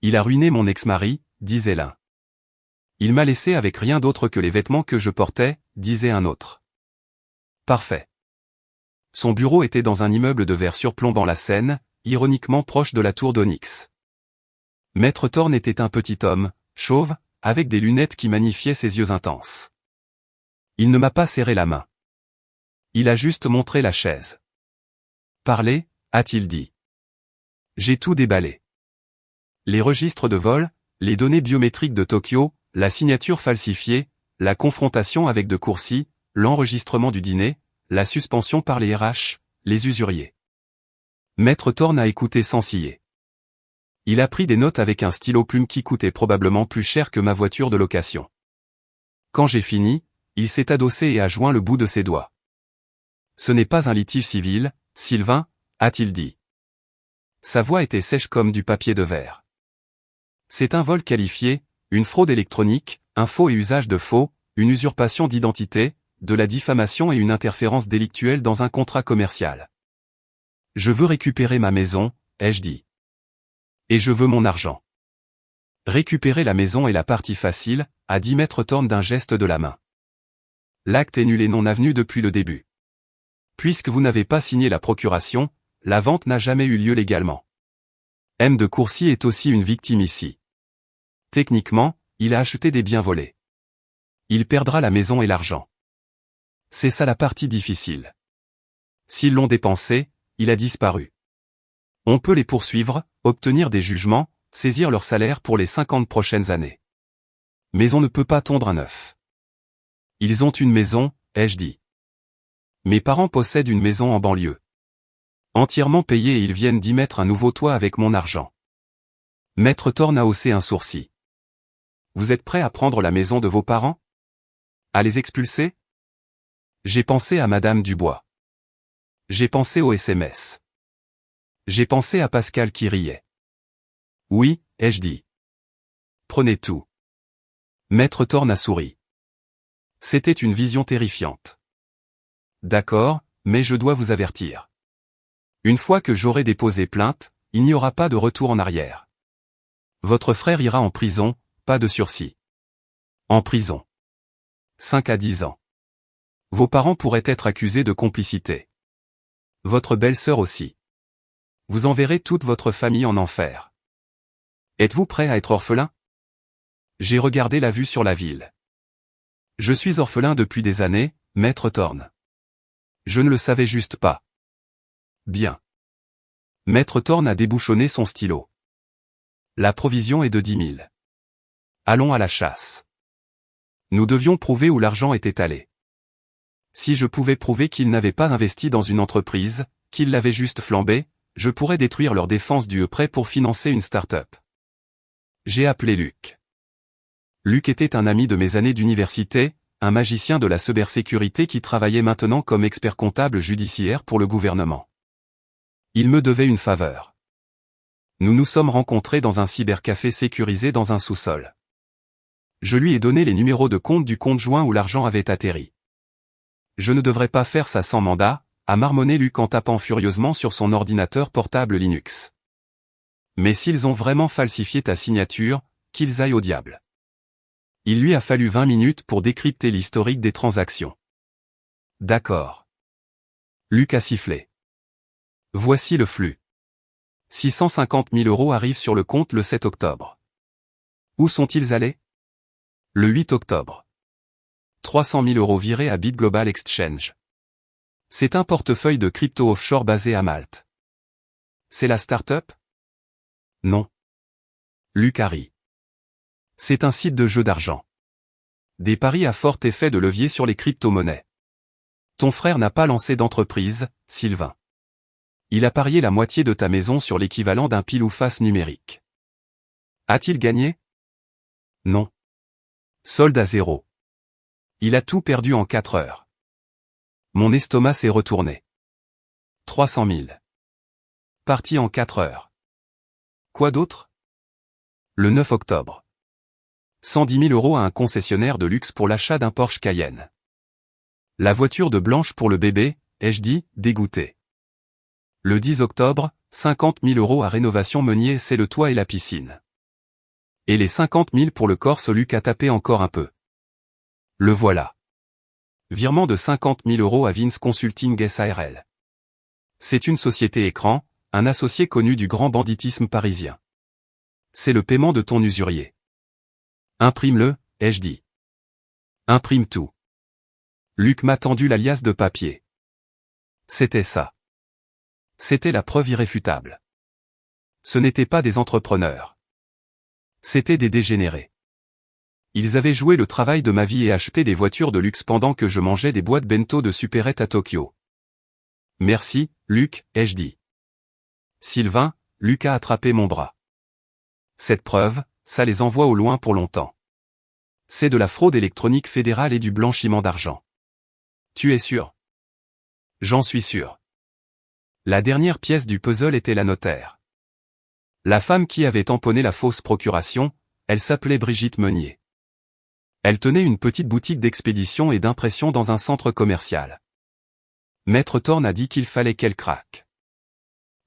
Il a ruiné mon ex-mari, disait l'un. Il m'a laissé avec rien d'autre que les vêtements que je portais, disait un autre. Parfait. Son bureau était dans un immeuble de verre surplombant la Seine, ironiquement proche de la tour d'Onyx. Maître Thorne était un petit homme, chauve, avec des lunettes qui magnifiaient ses yeux intenses. Il ne m'a pas serré la main. Il a juste montré la chaise. Parlez, a-t-il dit. J'ai tout déballé. Les registres de vol, les données biométriques de Tokyo, la signature falsifiée, la confrontation avec de Courcy, l'enregistrement du dîner, la suspension par les RH, les usuriers. Maître Thorne a écouté sans ciller. Il a pris des notes avec un stylo plume qui coûtait probablement plus cher que ma voiture de location. Quand j'ai fini, il s'est adossé et a joint le bout de ses doigts. Ce n'est pas un litige civil, Sylvain, a-t-il dit. Sa voix était sèche comme du papier de verre. C'est un vol qualifié, une fraude électronique, un faux et usage de faux, une usurpation d'identité, de la diffamation et une interférence délictuelle dans un contrat commercial. Je veux récupérer ma maison, ai-je dit. Et je veux mon argent. Récupérer la maison est la partie facile, a dit Maître Thorne d'un geste de la main. L'acte est nul et non avenu depuis le début. Puisque vous n'avez pas signé la procuration, la vente n'a jamais eu lieu légalement. M. de Courcy est aussi une victime ici. Techniquement, il a acheté des biens volés. Il perdra la maison et l'argent. C'est ça la partie difficile. S'ils l'ont dépensé, il a disparu. On peut les poursuivre, obtenir des jugements, saisir leur salaire pour les 50 prochaines années. Mais on ne peut pas tondre un œuf. Ils ont une maison, ai-je dit. Mes parents possèdent une maison en banlieue. Entièrement payée et ils viennent d'y mettre un nouveau toit avec mon argent. Maître Thorne a haussé un sourcil. Vous êtes prêt à prendre la maison de vos parents? À les expulser? J'ai pensé à Madame Dubois. J'ai pensé au SMS. J'ai pensé à Pascal qui riait. Oui, ai-je dit. Prenez tout. Maître Thorne a souri. C'était une vision terrifiante. D'accord, mais je dois vous avertir. Une fois que j'aurai déposé plainte, il n'y aura pas de retour en arrière. Votre frère ira en prison, pas de sursis. En prison. 5 à 10 ans. Vos parents pourraient être accusés de complicité. Votre belle-sœur aussi. Vous enverrez toute votre famille en enfer. Êtes-vous prêt à être orphelin? J'ai regardé la vue sur la ville. Je suis orphelin depuis des années, Maître Thorne. Je ne le savais juste pas. Bien. Maître Thorne a débouchonné son stylo. La provision est de 10 000. Allons à la chasse. Nous devions prouver où l'argent était allé. Si je pouvais prouver qu'ils n'avaient pas investi dans une entreprise, qu'ils l'avaient juste flambé, je pourrais détruire leur défense du prêt pour financer une start-up. J'ai appelé Luc. Luc était un ami de mes années d'université, un magicien de la cybersécurité qui travaillait maintenant comme expert comptable judiciaire pour le gouvernement. Il me devait une faveur. Nous nous sommes rencontrés dans un cybercafé sécurisé dans un sous-sol. Je lui ai donné les numéros de compte du compte joint où l'argent avait atterri. Je ne devrais pas faire ça sans mandat, a marmonné Luc en tapant furieusement sur son ordinateur portable Linux. Mais s'ils ont vraiment falsifié ta signature, qu'ils aillent au diable. Il lui a fallu 20 minutes pour décrypter l'historique des transactions. D'accord. Luc a sifflé. Voici le flux. 650 000 € arrivent sur le compte le 7 octobre. Où sont-ils allés? Le 8 octobre. 300 000 € virés à Bit Global Exchange. C'est un portefeuille de crypto offshore basé à Malte. C'est la start-up? Non. Luc a ri. C'est un site de jeu d'argent. Des paris à fort effet de levier sur les crypto-monnaies. Ton frère n'a pas lancé d'entreprise, Sylvain. Il a parié la moitié de ta maison sur l'équivalent d'un pile ou face numérique. A-t-il gagné? Non. Solde à 0. Il a tout perdu en 4 heures. Mon estomac s'est retourné. 300 000. Parti en 4 heures. Quoi d'autre? Le 9 octobre. 110 000 € à un concessionnaire de luxe pour l'achat d'un Porsche Cayenne. La voiture de Blanche pour le bébé, ai-je dit, dégoûté. Le 10 octobre, 50 000 € à Rénovation Meunier, c'est le toit et la piscine. Et les 50 000 pour le Corse, Luc a tapé encore un peu. Le voilà. Virement de 50 000 € à Vince Consulting SARL. C'est une société écran, un associé connu du grand banditisme parisien. C'est le paiement de ton usurier. Imprime-le, ai-je dit. Imprime tout. Luc m'a tendu l'alias de papier. C'était ça. C'était la preuve irréfutable. Ce n'étaient pas des entrepreneurs. C'étaient des dégénérés. Ils avaient joué le travail de ma vie et acheté des voitures de luxe pendant que je mangeais des boîtes bento de supérette à Tokyo. Merci, Luc, ai-je dit. Sylvain, Luc a attrapé mon bras. Cette preuve, ça les envoie au loin pour longtemps. C'est de la fraude électronique fédérale et du blanchiment d'argent. Tu es sûr? J'en suis sûr. La dernière pièce du puzzle était la notaire. La femme qui avait tamponné la fausse procuration, elle s'appelait Brigitte Meunier. Elle tenait une petite boutique d'expédition et d'impression dans un centre commercial. Maître Thorne a dit qu'il fallait qu'elle craque.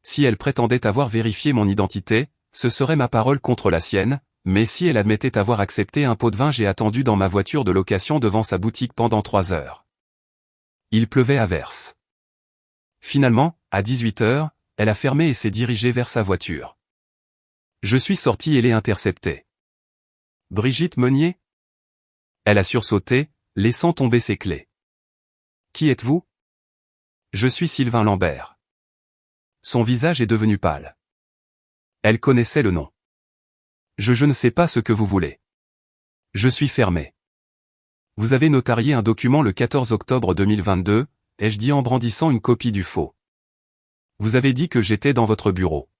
Si elle prétendait avoir vérifié mon identité, ce serait ma parole contre la sienne, mais si elle admettait avoir accepté un pot de vin, j'ai attendu dans ma voiture de location devant sa boutique pendant 3 heures. Il pleuvait à verse. Finalement, à 18 heures, elle a fermé et s'est dirigée vers sa voiture. Je suis sorti et l'ai interceptée. Brigitte Meunier? Elle a sursauté, laissant tomber ses clés. Qui êtes-vous? Je suis Sylvain Lambert. Son visage est devenu pâle. Elle connaissait le nom. Je ne sais pas ce que vous voulez. Je suis fermé. Vous avez notarié un document le 14 octobre 2022, ai-je dit en brandissant une copie du faux. Vous avez dit que j'étais dans votre bureau.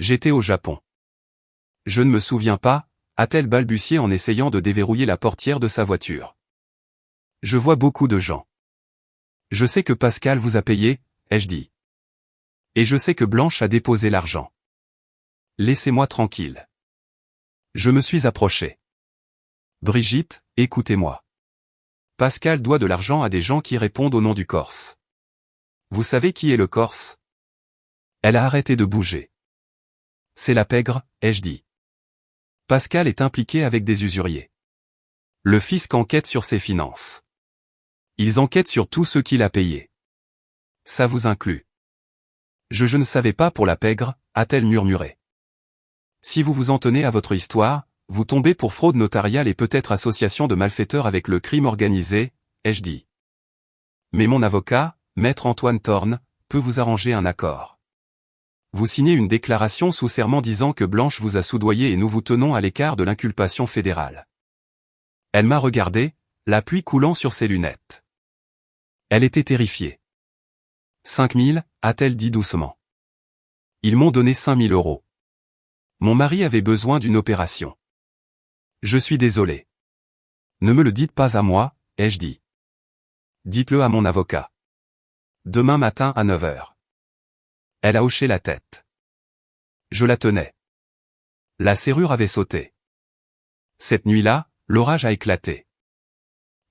J'étais au Japon. Je ne me souviens pas, a-t-elle balbutié en essayant de déverrouiller la portière de sa voiture. Je vois beaucoup de gens. Je sais que Pascal vous a payé, ai-je dit. Et je sais que Blanche a déposé l'argent. Laissez-moi tranquille. Je me suis approché. Brigitte, écoutez-moi. Pascal doit de l'argent à des gens qui répondent au nom du Corse. Vous savez qui est le Corse? Elle a arrêté de bouger. C'est la pègre, ai-je dit. Pascal est impliqué avec des usuriers. Le fisc enquête sur ses finances. Ils enquêtent sur tout ce qu'il a payé. Ça vous inclut. Je ne savais pas pour la pègre, a-t-elle murmuré. Si vous vous en tenez à votre histoire, vous tombez pour fraude notariale et peut-être association de malfaiteurs avec le crime organisé, ai-je dit. Mais mon avocat, Maître Antoine Thorne, peut vous arranger un accord. Vous signez une déclaration sous serment disant que Blanche vous a soudoyé et nous vous tenons à l'écart de l'inculpation fédérale. Elle m'a regardé, la pluie coulant sur ses lunettes. Elle était terrifiée. 5 000, a-t-elle dit doucement. Ils m'ont donné 5 000 euros. Mon mari avait besoin d'une opération. Je suis désolé. Ne me le dites pas à moi, ai-je dit. Dites-le à mon avocat. Demain matin à 9 heures. Elle a hoché la tête. Je la tenais. La serrure avait sauté. Cette nuit-là, l'orage a éclaté.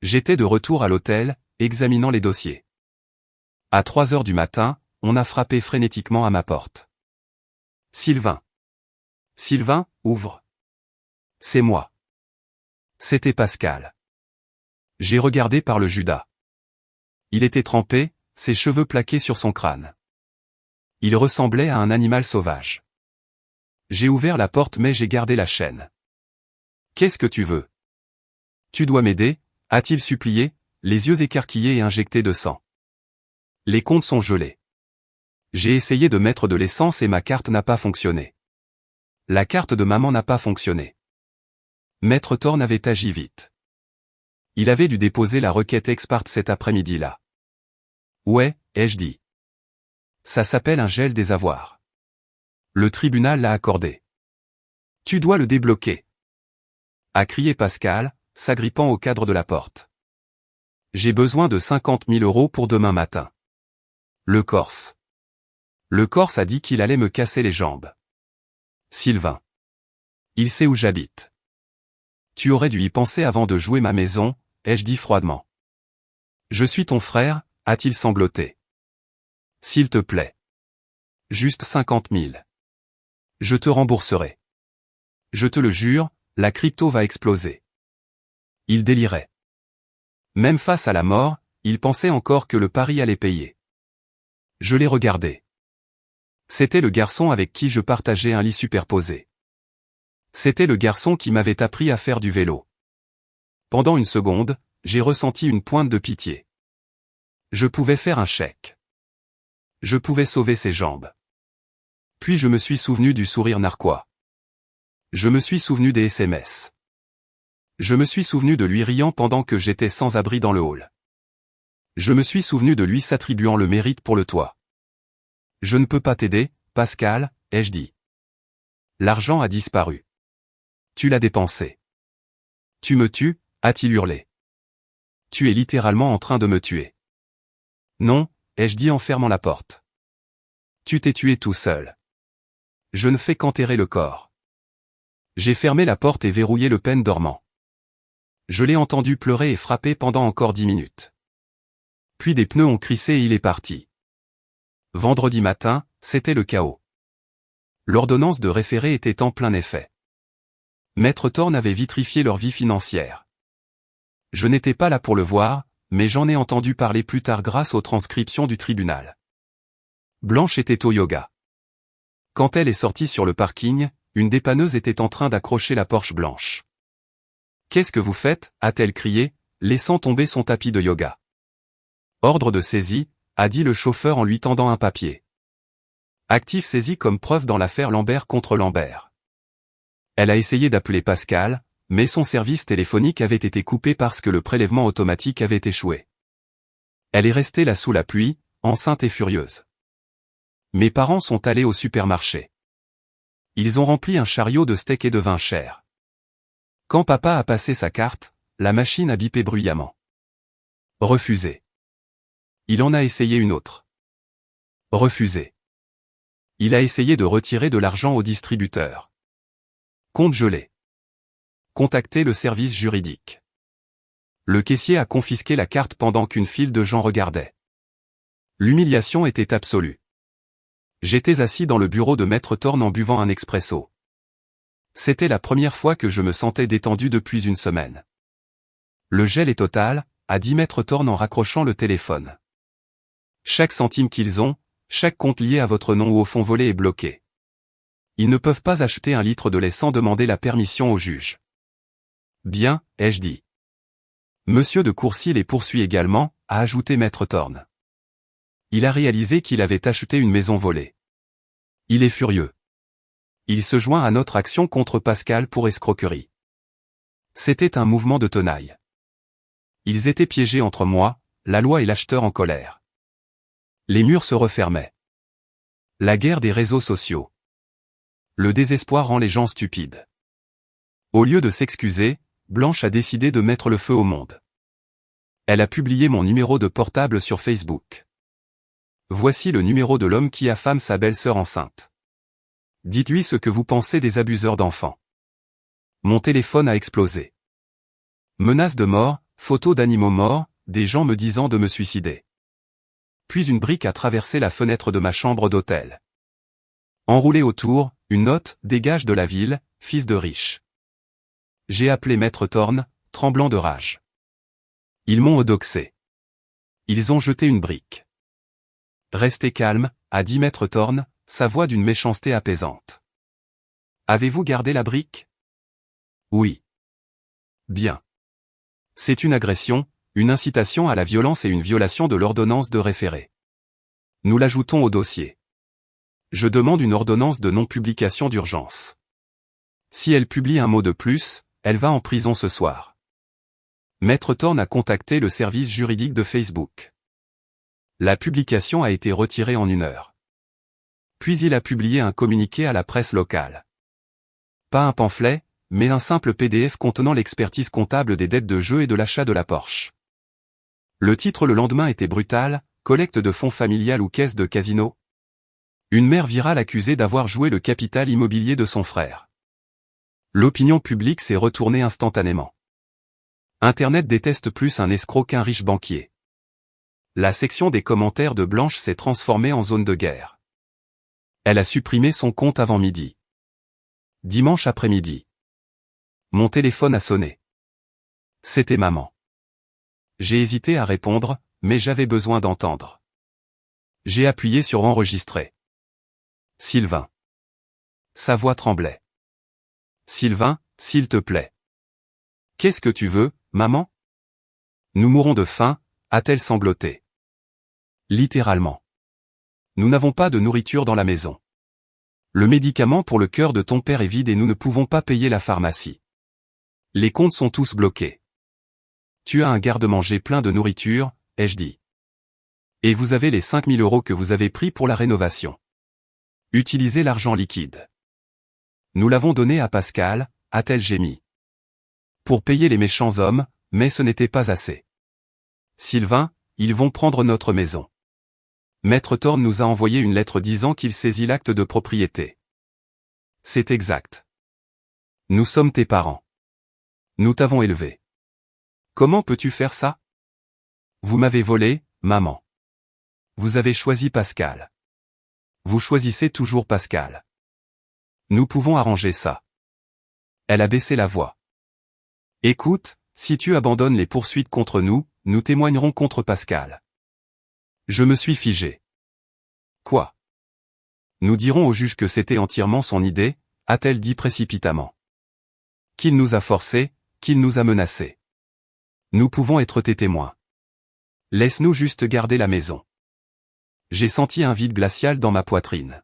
J'étais de retour à l'hôtel, examinant les dossiers. À 3 heures du matin, on a frappé frénétiquement à ma porte. Sylvain. Sylvain, ouvre. C'est moi. C'était Pascal. J'ai regardé par le Judas. Il était trempé, ses cheveux plaqués sur son crâne. Il ressemblait à un animal sauvage. J'ai ouvert la porte mais j'ai gardé la chaîne. Qu'est-ce que tu veux? Tu dois m'aider, a-t-il supplié, les yeux écarquillés et injectés de sang. Les comptes sont gelés. J'ai essayé de mettre de l'essence et ma carte n'a pas fonctionné. La carte de maman n'a pas fonctionné. Maître Thorne avait agi vite. Il avait dû déposer la requête ex parte cet après-midi-là. Ouais, ai-je dit. Ça s'appelle un gel des avoirs. Le tribunal l'a accordé. Tu dois le débloquer. A crié Pascal, s'agrippant au cadre de la porte. J'ai besoin de 50 000 euros pour demain matin. Le Corse. Le Corse a dit qu'il allait me casser les jambes. Sylvain. Il sait où j'habite. Tu aurais dû y penser avant de jouer ma maison, ai-je dit froidement. Je suis ton frère, a-t-il sangloté. S'il te plaît. Juste 50 000. Je te rembourserai. Je te le jure, la crypto va exploser. Il délirait. Même face à la mort, il pensait encore que le pari allait payer. Je l'ai regardé. C'était le garçon avec qui je partageais un lit superposé. C'était le garçon qui m'avait appris à faire du vélo. Pendant une seconde, j'ai ressenti une pointe de pitié. Je pouvais faire un chèque. Je pouvais sauver ses jambes. Puis je me suis souvenu du sourire narquois. Je me suis souvenu des SMS. Je me suis souvenu de lui riant pendant que j'étais sans abri dans le hall. Je me suis souvenu de lui s'attribuant le mérite pour le toit. Je ne peux pas t'aider, Pascal, ai-je dit. L'argent a disparu. Tu l'as dépensé. Tu me tues, a-t-il hurlé. Tu es littéralement en train de me tuer. Non, ai-je dit en fermant la porte. Tu t'es tué tout seul. Je ne fais qu'enterrer le corps. J'ai fermé la porte et verrouillé le peine dormant. Je l'ai entendu pleurer et frapper pendant encore 10 minutes. Puis des pneus ont crissé et il est parti. Vendredi matin, c'était le chaos. L'ordonnance de référé était en plein effet. Maître Thorne avait vitrifié leur vie financière. Je n'étais pas là pour le voir, mais j'en ai entendu parler plus tard grâce aux transcriptions du tribunal. Blanche était au yoga. Quand elle est sortie sur le parking, une dépanneuse était en train d'accrocher la Porsche blanche. « Qu'est-ce que vous faites » a-t-elle crié, laissant tomber son tapis de yoga. « Ordre de saisie » a dit le chauffeur en lui tendant un papier. Actif saisi comme preuve dans l'affaire Lambert contre Lambert. Elle a essayé d'appeler Pascal, mais son service téléphonique avait été coupé parce que le prélèvement automatique avait échoué. Elle est restée là sous la pluie, enceinte et furieuse. Mes parents sont allés au supermarché. Ils ont rempli un chariot de steaks et de vin cher. Quand papa a passé sa carte, la machine a bipé bruyamment. Refusé. Il en a essayé une autre. Refusé. Il a essayé de retirer de l'argent au distributeur. Compte gelé. Contactez le service juridique. Le caissier a confisqué la carte pendant qu'une file de gens regardait. L'humiliation était absolue. J'étais assis dans le bureau de Maître Thorne en buvant un expresso. C'était la première fois que je me sentais détendu depuis une semaine. Le gel est total, a dit Maître Thorne en raccrochant le téléphone. Chaque centime qu'ils ont, chaque compte lié à votre nom ou au fonds volé est bloqué. Ils ne peuvent pas acheter un litre de lait sans demander la permission au juge. Bien, ai-je dit. Monsieur de Courcy les poursuit également, a ajouté Maître Thorne. Il a réalisé qu'il avait acheté une maison volée. Il est furieux. Il se joint à notre action contre Pascal pour escroquerie. C'était un mouvement de tenaille. Ils étaient piégés entre moi, la loi et l'acheteur en colère. Les murs se refermaient. La guerre des réseaux sociaux. Le désespoir rend les gens stupides. Au lieu de s'excuser, Blanche a décidé de mettre le feu au monde. Elle a publié mon numéro de portable sur Facebook. Voici le numéro de l'homme qui affame sa belle-sœur enceinte. Dites-lui ce que vous pensez des abuseurs d'enfants. Mon téléphone a explosé. Menaces de mort, photos d'animaux morts, des gens me disant de me suicider. Puis une brique a traversé la fenêtre de ma chambre d'hôtel. Enroulée autour, une note, dégage de la ville, fils de riche. J'ai appelé Maître Thorne, tremblant de rage. Ils m'ont doxé. Ils ont jeté une brique. Restez calme, a dit Maître Thorne, sa voix d'une méchanceté apaisante. Avez-vous gardé la brique? Oui. Bien. C'est une agression, une incitation à la violence et une violation de l'ordonnance de référé. Nous l'ajoutons au dossier. Je demande une ordonnance de non-publication d'urgence. Si elle publie un mot de plus, elle va en prison ce soir. Maître Thorne a contacté le service juridique de Facebook. La publication a été retirée en 1 heure. Puis il a publié un communiqué à la presse locale. Pas un pamphlet, mais un simple PDF contenant l'expertise comptable des dettes de jeu et de l'achat de la Porsche. Le titre le lendemain était brutal, collecte de fonds familial ou caisse de casino. Une mère virale accusée d'avoir joué le capital immobilier de son frère. L'opinion publique s'est retournée instantanément. Internet déteste plus un escroc qu'un riche banquier. La section des commentaires de Blanche s'est transformée en zone de guerre. Elle a supprimé son compte avant midi. Dimanche après-midi. Mon téléphone a sonné. C'était maman. J'ai hésité à répondre, mais j'avais besoin d'entendre. J'ai appuyé sur enregistrer. Sylvain. Sa voix tremblait. Sylvain, s'il te plaît. Qu'est-ce que tu veux, maman? Nous mourons de faim, a-t-elle sangloté. Littéralement. Nous n'avons pas de nourriture dans la maison. Le médicament pour le cœur de ton père est vide et nous ne pouvons pas payer la pharmacie. Les comptes sont tous bloqués. Tu as un garde-manger plein de nourriture, ai-je dit. Et vous avez les 5 000 € que vous avez pris pour la rénovation. Utilisez l'argent liquide. Nous l'avons donné à Pascal, a-t-elle gémi. Pour payer les méchants hommes, mais ce n'était pas assez. Sylvain, ils vont prendre notre maison. Maître Thorne nous a envoyé une lettre disant qu'il saisit l'acte de propriété. C'est exact. Nous sommes tes parents. Nous t'avons élevé. Comment peux-tu faire ça? Vous m'avez volé, maman. Vous avez choisi Pascal. Vous choisissez toujours Pascal. Nous pouvons arranger ça. Elle a baissé la voix. Écoute, si tu abandonnes les poursuites contre nous, nous témoignerons contre Pascal. Je me suis figé. Quoi? Nous dirons au juge que c'était entièrement son idée, a-t-elle dit précipitamment. Qu'il nous a forcés, qu'il nous a menacés. Nous pouvons être tes témoins. Laisse-nous juste garder la maison. J'ai senti un vide glacial dans ma poitrine.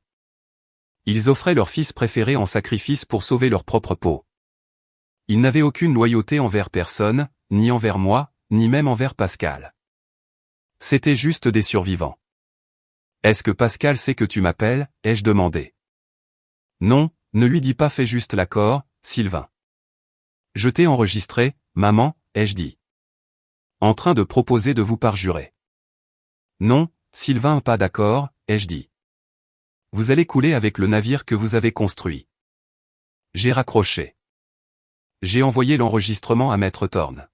Ils offraient leur fils préféré en sacrifice pour sauver leur propre peau. Ils n'avaient aucune loyauté envers personne, ni envers moi, ni même envers Pascal. C'étaient juste des survivants. Est-ce que Pascal sait que tu m'appelles, ai-je demandé. Non, ne lui dis pas, fais juste l'accord, Sylvain. Je t'ai enregistré, maman, ai-je dit. En train de proposer de vous parjurer. Non, Sylvain, pas d'accord, ai-je dit. Vous allez couler avec le navire que vous avez construit. J'ai raccroché. J'ai envoyé l'enregistrement à Maître Thorne.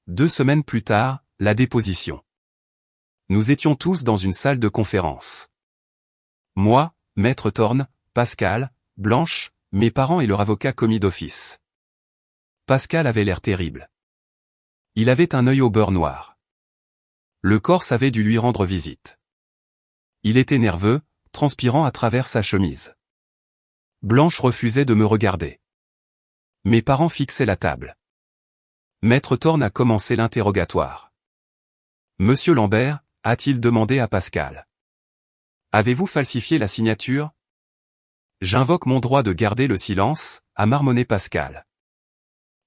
2 semaines plus tard, la déposition. Nous étions tous dans une salle de conférence. Moi, Maître Thorne, Pascal, Blanche, mes parents et leur avocat commis d'office. Pascal avait l'air terrible. Il avait un œil au beurre noir. Le Corse avait dû lui rendre visite. Il était nerveux, transpirant à travers sa chemise. Blanche refusait de me regarder. Mes parents fixaient la table. Maître Thorne a commencé l'interrogatoire. Monsieur Lambert, a-t-il demandé à Pascal. Avez-vous falsifié la signature? J'invoque mon droit de garder le silence, a marmonné Pascal.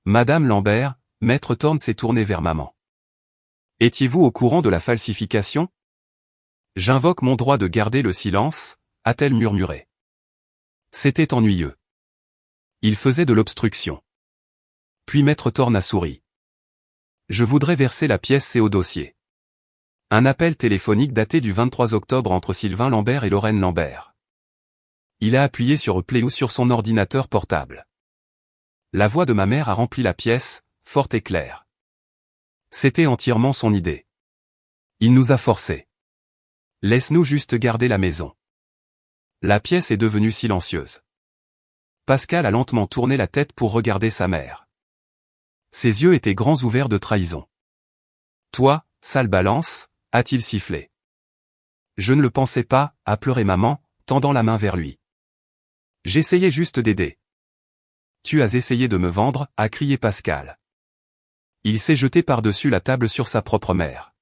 Madame Lambert, Maître Thorne s'est tourné vers maman. Étiez-vous au courant de la falsification? J'invoque mon droit de garder le silence, a-t-elle murmuré. C'était ennuyeux. Il faisait de l'obstruction. Puis Maître Thorne a souri. Je voudrais verser la pièce C au dossier. Un appel téléphonique daté du 23 octobre entre Sylvain Lambert et Lorraine Lambert. Il a appuyé sur Play ou sur son ordinateur portable. La voix de ma mère a rempli la pièce, forte et claire. C'était entièrement son idée. Il nous a forcés. Laisse-nous juste garder la maison. La pièce est devenue silencieuse. Pascal a lentement tourné la tête pour regarder sa mère. Ses yeux étaient grands ouverts de trahison. Toi, sale balance, a-t-il sifflé. Je ne le pensais pas, a pleuré maman, tendant la main vers lui. J'essayais juste d'aider. Tu as essayé de me vendre, a crié Pascal. Il s'est jeté par-dessus la table sur sa propre mère.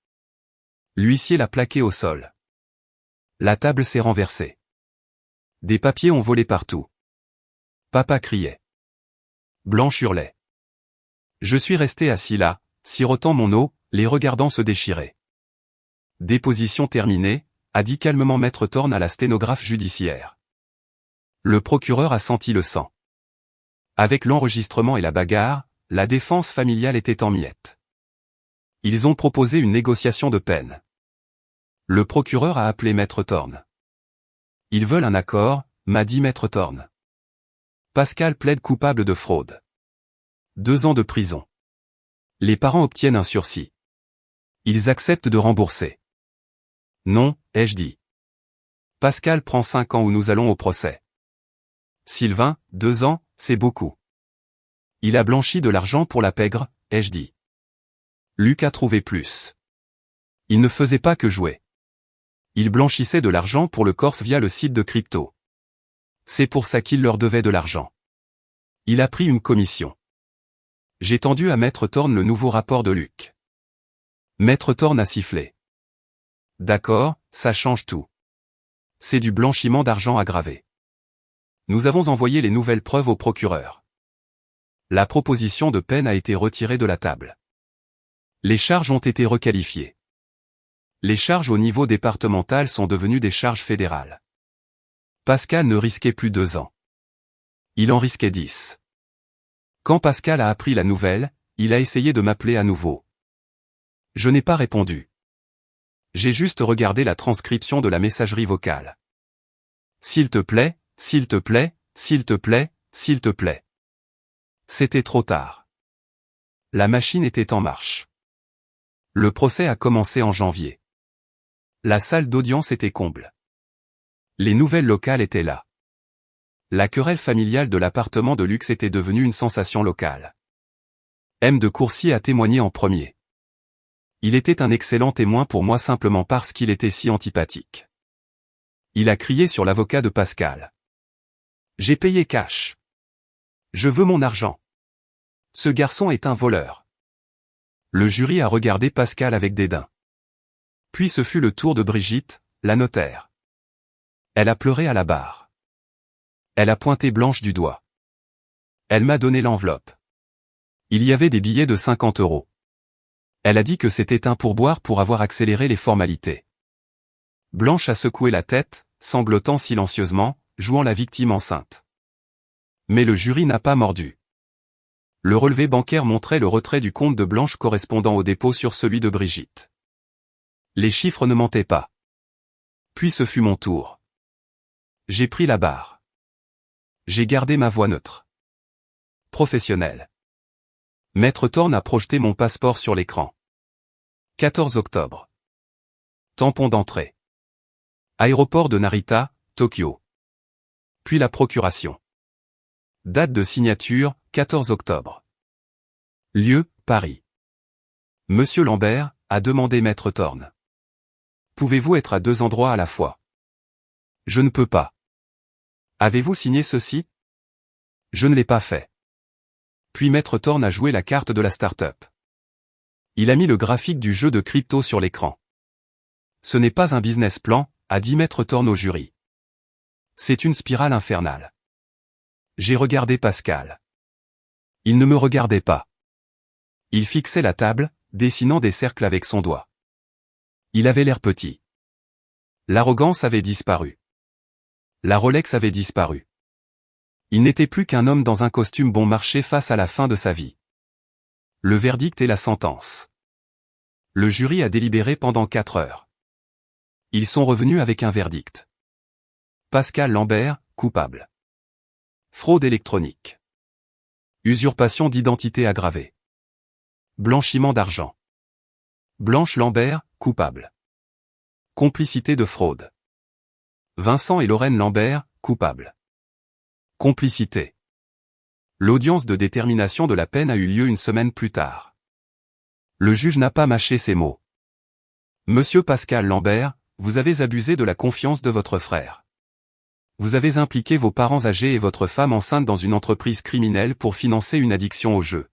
L'huissier l'a plaqué au sol. La table s'est renversée. Des papiers ont volé partout. Papa criait. Blanche hurlait. Je suis resté assis là, sirotant mon eau, les regardant se déchirer. Déposition terminée, a dit calmement Maître Thorne à la sténographe judiciaire. Le procureur a senti le sang. Avec l'enregistrement et la bagarre, la défense familiale était en miettes. Ils ont proposé une négociation de peine. Le procureur a appelé Maître Thorne. Ils veulent un accord, m'a dit Maître Thorne. Pascal plaide coupable de fraude. 2 ans de prison. Les parents obtiennent un sursis. Ils acceptent de rembourser. Non, ai-je dit. Pascal prend 5 ans où nous allons au procès. Sylvain, 2 ans, c'est beaucoup. Il a blanchi de l'argent pour la pègre, ai-je dit. Luc a trouvé plus. Il ne faisait pas que jouer. Ils blanchissaient de l'argent pour le Corse via le site de crypto. C'est pour ça qu'il leur devait de l'argent. Il a pris une commission. J'ai tendu à Maître Thorne le nouveau rapport de Luc. Maître Thorne a sifflé. D'accord, ça change tout. C'est du blanchiment d'argent aggravé. Nous avons envoyé les nouvelles preuves au procureur. La proposition de peine a été retirée de la table. Les charges ont été requalifiées. Les charges au niveau départemental sont devenues des charges fédérales. Pascal ne risquait plus 2 ans. Il en risquait 10. Quand Pascal a appris la nouvelle, il a essayé de m'appeler à nouveau. Je n'ai pas répondu. J'ai juste regardé la transcription de la messagerie vocale. S'il te plaît, s'il te plaît, s'il te plaît, s'il te plaît. C'était trop tard. La machine était en marche. Le procès a commencé en janvier. La salle d'audience était comble. Les nouvelles locales étaient là. La querelle familiale de l'appartement de luxe était devenue une sensation locale. M. de Courcy a témoigné en premier. Il était un excellent témoin pour moi simplement parce qu'il était si antipathique. Il a crié sur l'avocat de Pascal. J'ai payé cash. Je veux mon argent. Ce garçon est un voleur. Le jury a regardé Pascal avec dédain. Puis ce fut le tour de Brigitte, la notaire. Elle a pleuré à la barre. Elle a pointé Blanche du doigt. Elle m'a donné l'enveloppe. Il y avait des billets de 50 €. Elle a dit que c'était un pourboire pour avoir accéléré les formalités. Blanche a secoué la tête, sanglotant silencieusement, jouant la victime enceinte. Mais le jury n'a pas mordu. Le relevé bancaire montrait le retrait du compte de Blanche correspondant au dépôt sur celui de Brigitte. Les chiffres ne mentaient pas. Puis ce fut mon tour. J'ai pris la barre. J'ai gardé ma voix neutre. Professionnelle. Maître Thorne a projeté mon passeport sur l'écran. 14 octobre. Tampon d'entrée. Aéroport de Narita, Tokyo. Puis la procuration. Date de signature, 14 octobre. Lieu, Paris. Monsieur Lambert, a demandé Maître Thorne. Pouvez-vous être à 2 endroits à la fois? Je ne peux pas. Avez-vous signé ceci? Je ne l'ai pas fait. Puis Maître Thorne a joué la carte de la start-up. Il a mis le graphique du jeu de crypto sur l'écran. Ce n'est pas un business plan, a dit Maître Thorne au jury. C'est une spirale infernale. J'ai regardé Pascal. Il ne me regardait pas. Il fixait la table, dessinant des cercles avec son doigt. Il avait l'air petit. L'arrogance avait disparu. La Rolex avait disparu. Il n'était plus qu'un homme dans un costume bon marché face à la fin de sa vie. Le verdict et la sentence. Le jury a délibéré pendant 4 heures. Ils sont revenus avec un verdict. Pascal Lambert, coupable. Fraude électronique. Usurpation d'identité aggravée. Blanchiment d'argent. Blanche Lambert, coupable. Complicité de fraude. Vincent et Lorraine Lambert, coupables. Complicité. L'audience de détermination de la peine a eu lieu une semaine plus tard. Le juge n'a pas mâché ses mots. Monsieur Pascal Lambert, vous avez abusé de la confiance de votre frère. Vous avez impliqué vos parents âgés et votre femme enceinte dans une entreprise criminelle pour financer une addiction au jeu.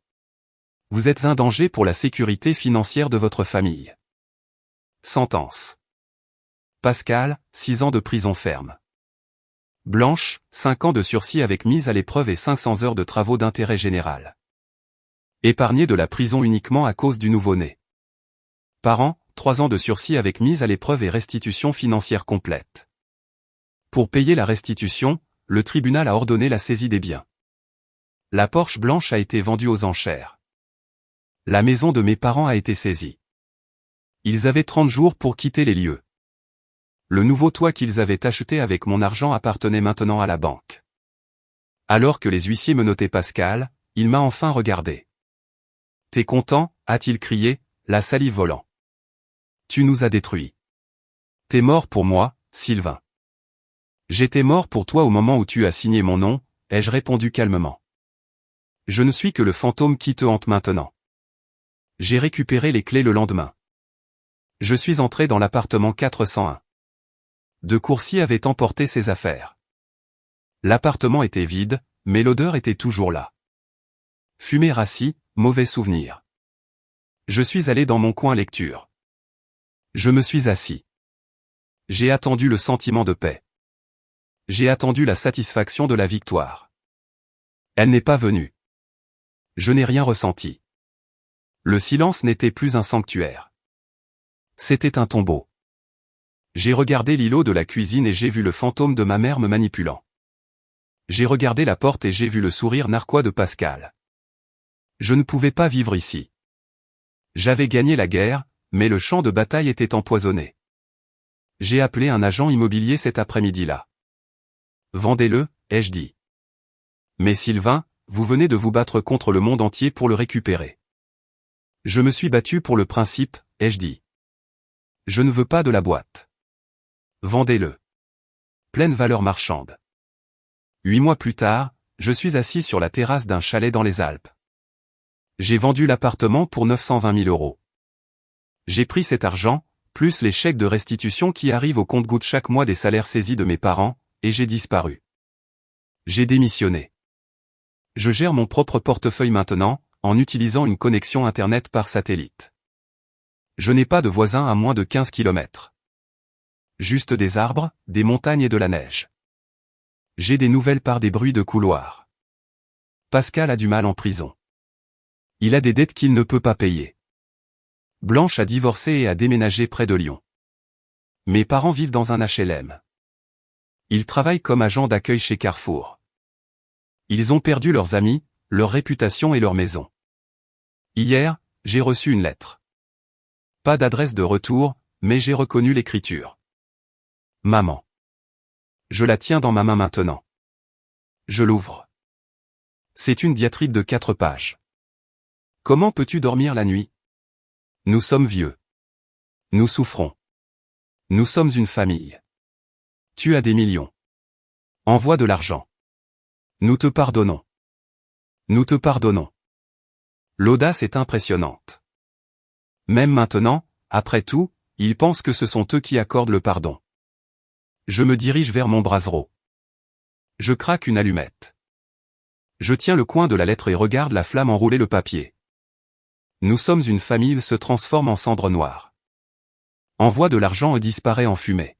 Vous êtes un danger pour la sécurité financière de votre famille. Sentence. Pascal, 6 ans de prison ferme. Blanche, 5 ans de sursis avec mise à l'épreuve et 500 heures de travaux d'intérêt général. Épargné de la prison uniquement à cause du nouveau-né. Parents, 3 ans de sursis avec mise à l'épreuve et restitution financière complète. Pour payer la restitution, le tribunal a ordonné la saisie des biens. La Porsche blanche a été vendue aux enchères. La maison de mes parents a été saisie. Ils avaient 30 jours pour quitter les lieux. Le nouveau toit qu'ils avaient acheté avec mon argent appartenait maintenant à la banque. Alors que les huissiers me notaient Pascal, il m'a enfin regardé. « T'es content ?» a-t-il crié, la salive volant. « Tu nous as détruits. T'es mort pour moi, Sylvain. » « J'étais mort pour toi au moment où tu as signé mon nom, » ai-je répondu calmement. « Je ne suis que le fantôme qui te hante maintenant. » J'ai récupéré les clés le lendemain. Je suis entré dans l'appartement 401. De Courcy avait emporté ses affaires. L'appartement était vide, mais l'odeur était toujours là. Fumée rassis, mauvais souvenir. Je suis allé dans mon coin lecture. Je me suis assis. J'ai attendu le sentiment de paix. J'ai attendu la satisfaction de la victoire. Elle n'est pas venue. Je n'ai rien ressenti. Le silence n'était plus un sanctuaire. C'était un tombeau. J'ai regardé l'îlot de la cuisine et j'ai vu le fantôme de ma mère me manipulant. J'ai regardé la porte et j'ai vu le sourire narquois de Pascal. Je ne pouvais pas vivre ici. J'avais gagné la guerre, mais le champ de bataille était empoisonné. J'ai appelé un agent immobilier cet après-midi-là. Vendez-le, ai-je dit. Mais Sylvain, vous venez de vous battre contre le monde entier pour le récupérer. Je me suis battu pour le principe, ai-je dit. Je ne veux pas de la boîte. Vendez-le. Pleine valeur marchande. 8 mois plus tard, je suis assis sur la terrasse d'un chalet dans les Alpes. J'ai vendu l'appartement pour 920 000 €. J'ai pris cet argent, plus les chèques de restitution qui arrivent au compte-gouttes chaque mois des salaires saisis de mes parents, et j'ai disparu. J'ai démissionné. Je gère mon propre portefeuille maintenant, en utilisant une connexion Internet par satellite. Je n'ai pas de voisins à moins de 15 km. Juste des arbres, des montagnes et de la neige. J'ai des nouvelles par des bruits de couloir. Pascal a du mal en prison. Il a des dettes qu'il ne peut pas payer. Blanche a divorcé et a déménagé près de Lyon. Mes parents vivent dans un HLM. Ils travaillent comme agents d'accueil chez Carrefour. Ils ont perdu leurs amis, leur réputation et leur maison. Hier, j'ai reçu une lettre. Pas d'adresse de retour, mais j'ai reconnu l'écriture. Maman. Je la tiens dans ma main maintenant. Je l'ouvre. C'est une diatribe de 4 pages. Comment peux-tu dormir la nuit? Nous sommes vieux. Nous souffrons. Nous sommes une famille. Tu as des millions. Envoie de l'argent. Nous te pardonnons. Nous te pardonnons. L'audace est impressionnante. Même maintenant, après tout, ils pensent que ce sont eux qui accordent le pardon. Je me dirige vers mon brasero. Je craque une allumette. Je tiens le coin de la lettre et regarde la flamme enrouler le papier. Nous sommes une famille se transforme en cendre noire. Envoie de l'argent et disparaît en fumée.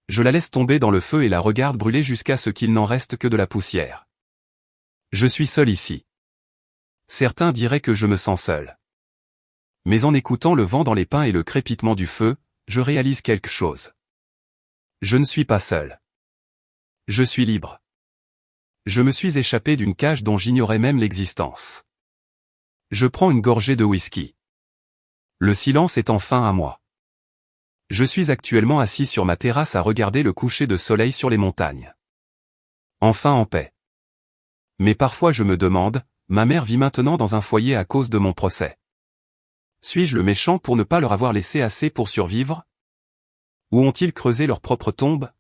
Je la laisse tomber dans le feu et la regarde brûler jusqu'à ce qu'il n'en reste que de la poussière. Je suis seul ici. Certains diraient que je me sens seul. Mais en écoutant le vent dans les pins et le crépitement du feu, je réalise quelque chose. Je ne suis pas seul. Je suis libre. Je me suis échappé d'une cage dont j'ignorais même l'existence. Je prends une gorgée de whisky. Le silence est enfin à moi. Je suis actuellement assis sur ma terrasse à regarder le coucher de soleil sur les montagnes. Enfin en paix. Mais parfois je me demande, ma mère vit maintenant dans un foyer à cause de mon procès. Suis-je le méchant pour ne pas leur avoir laissé assez pour survivre? Ou ont-ils creusé leur propre tombe?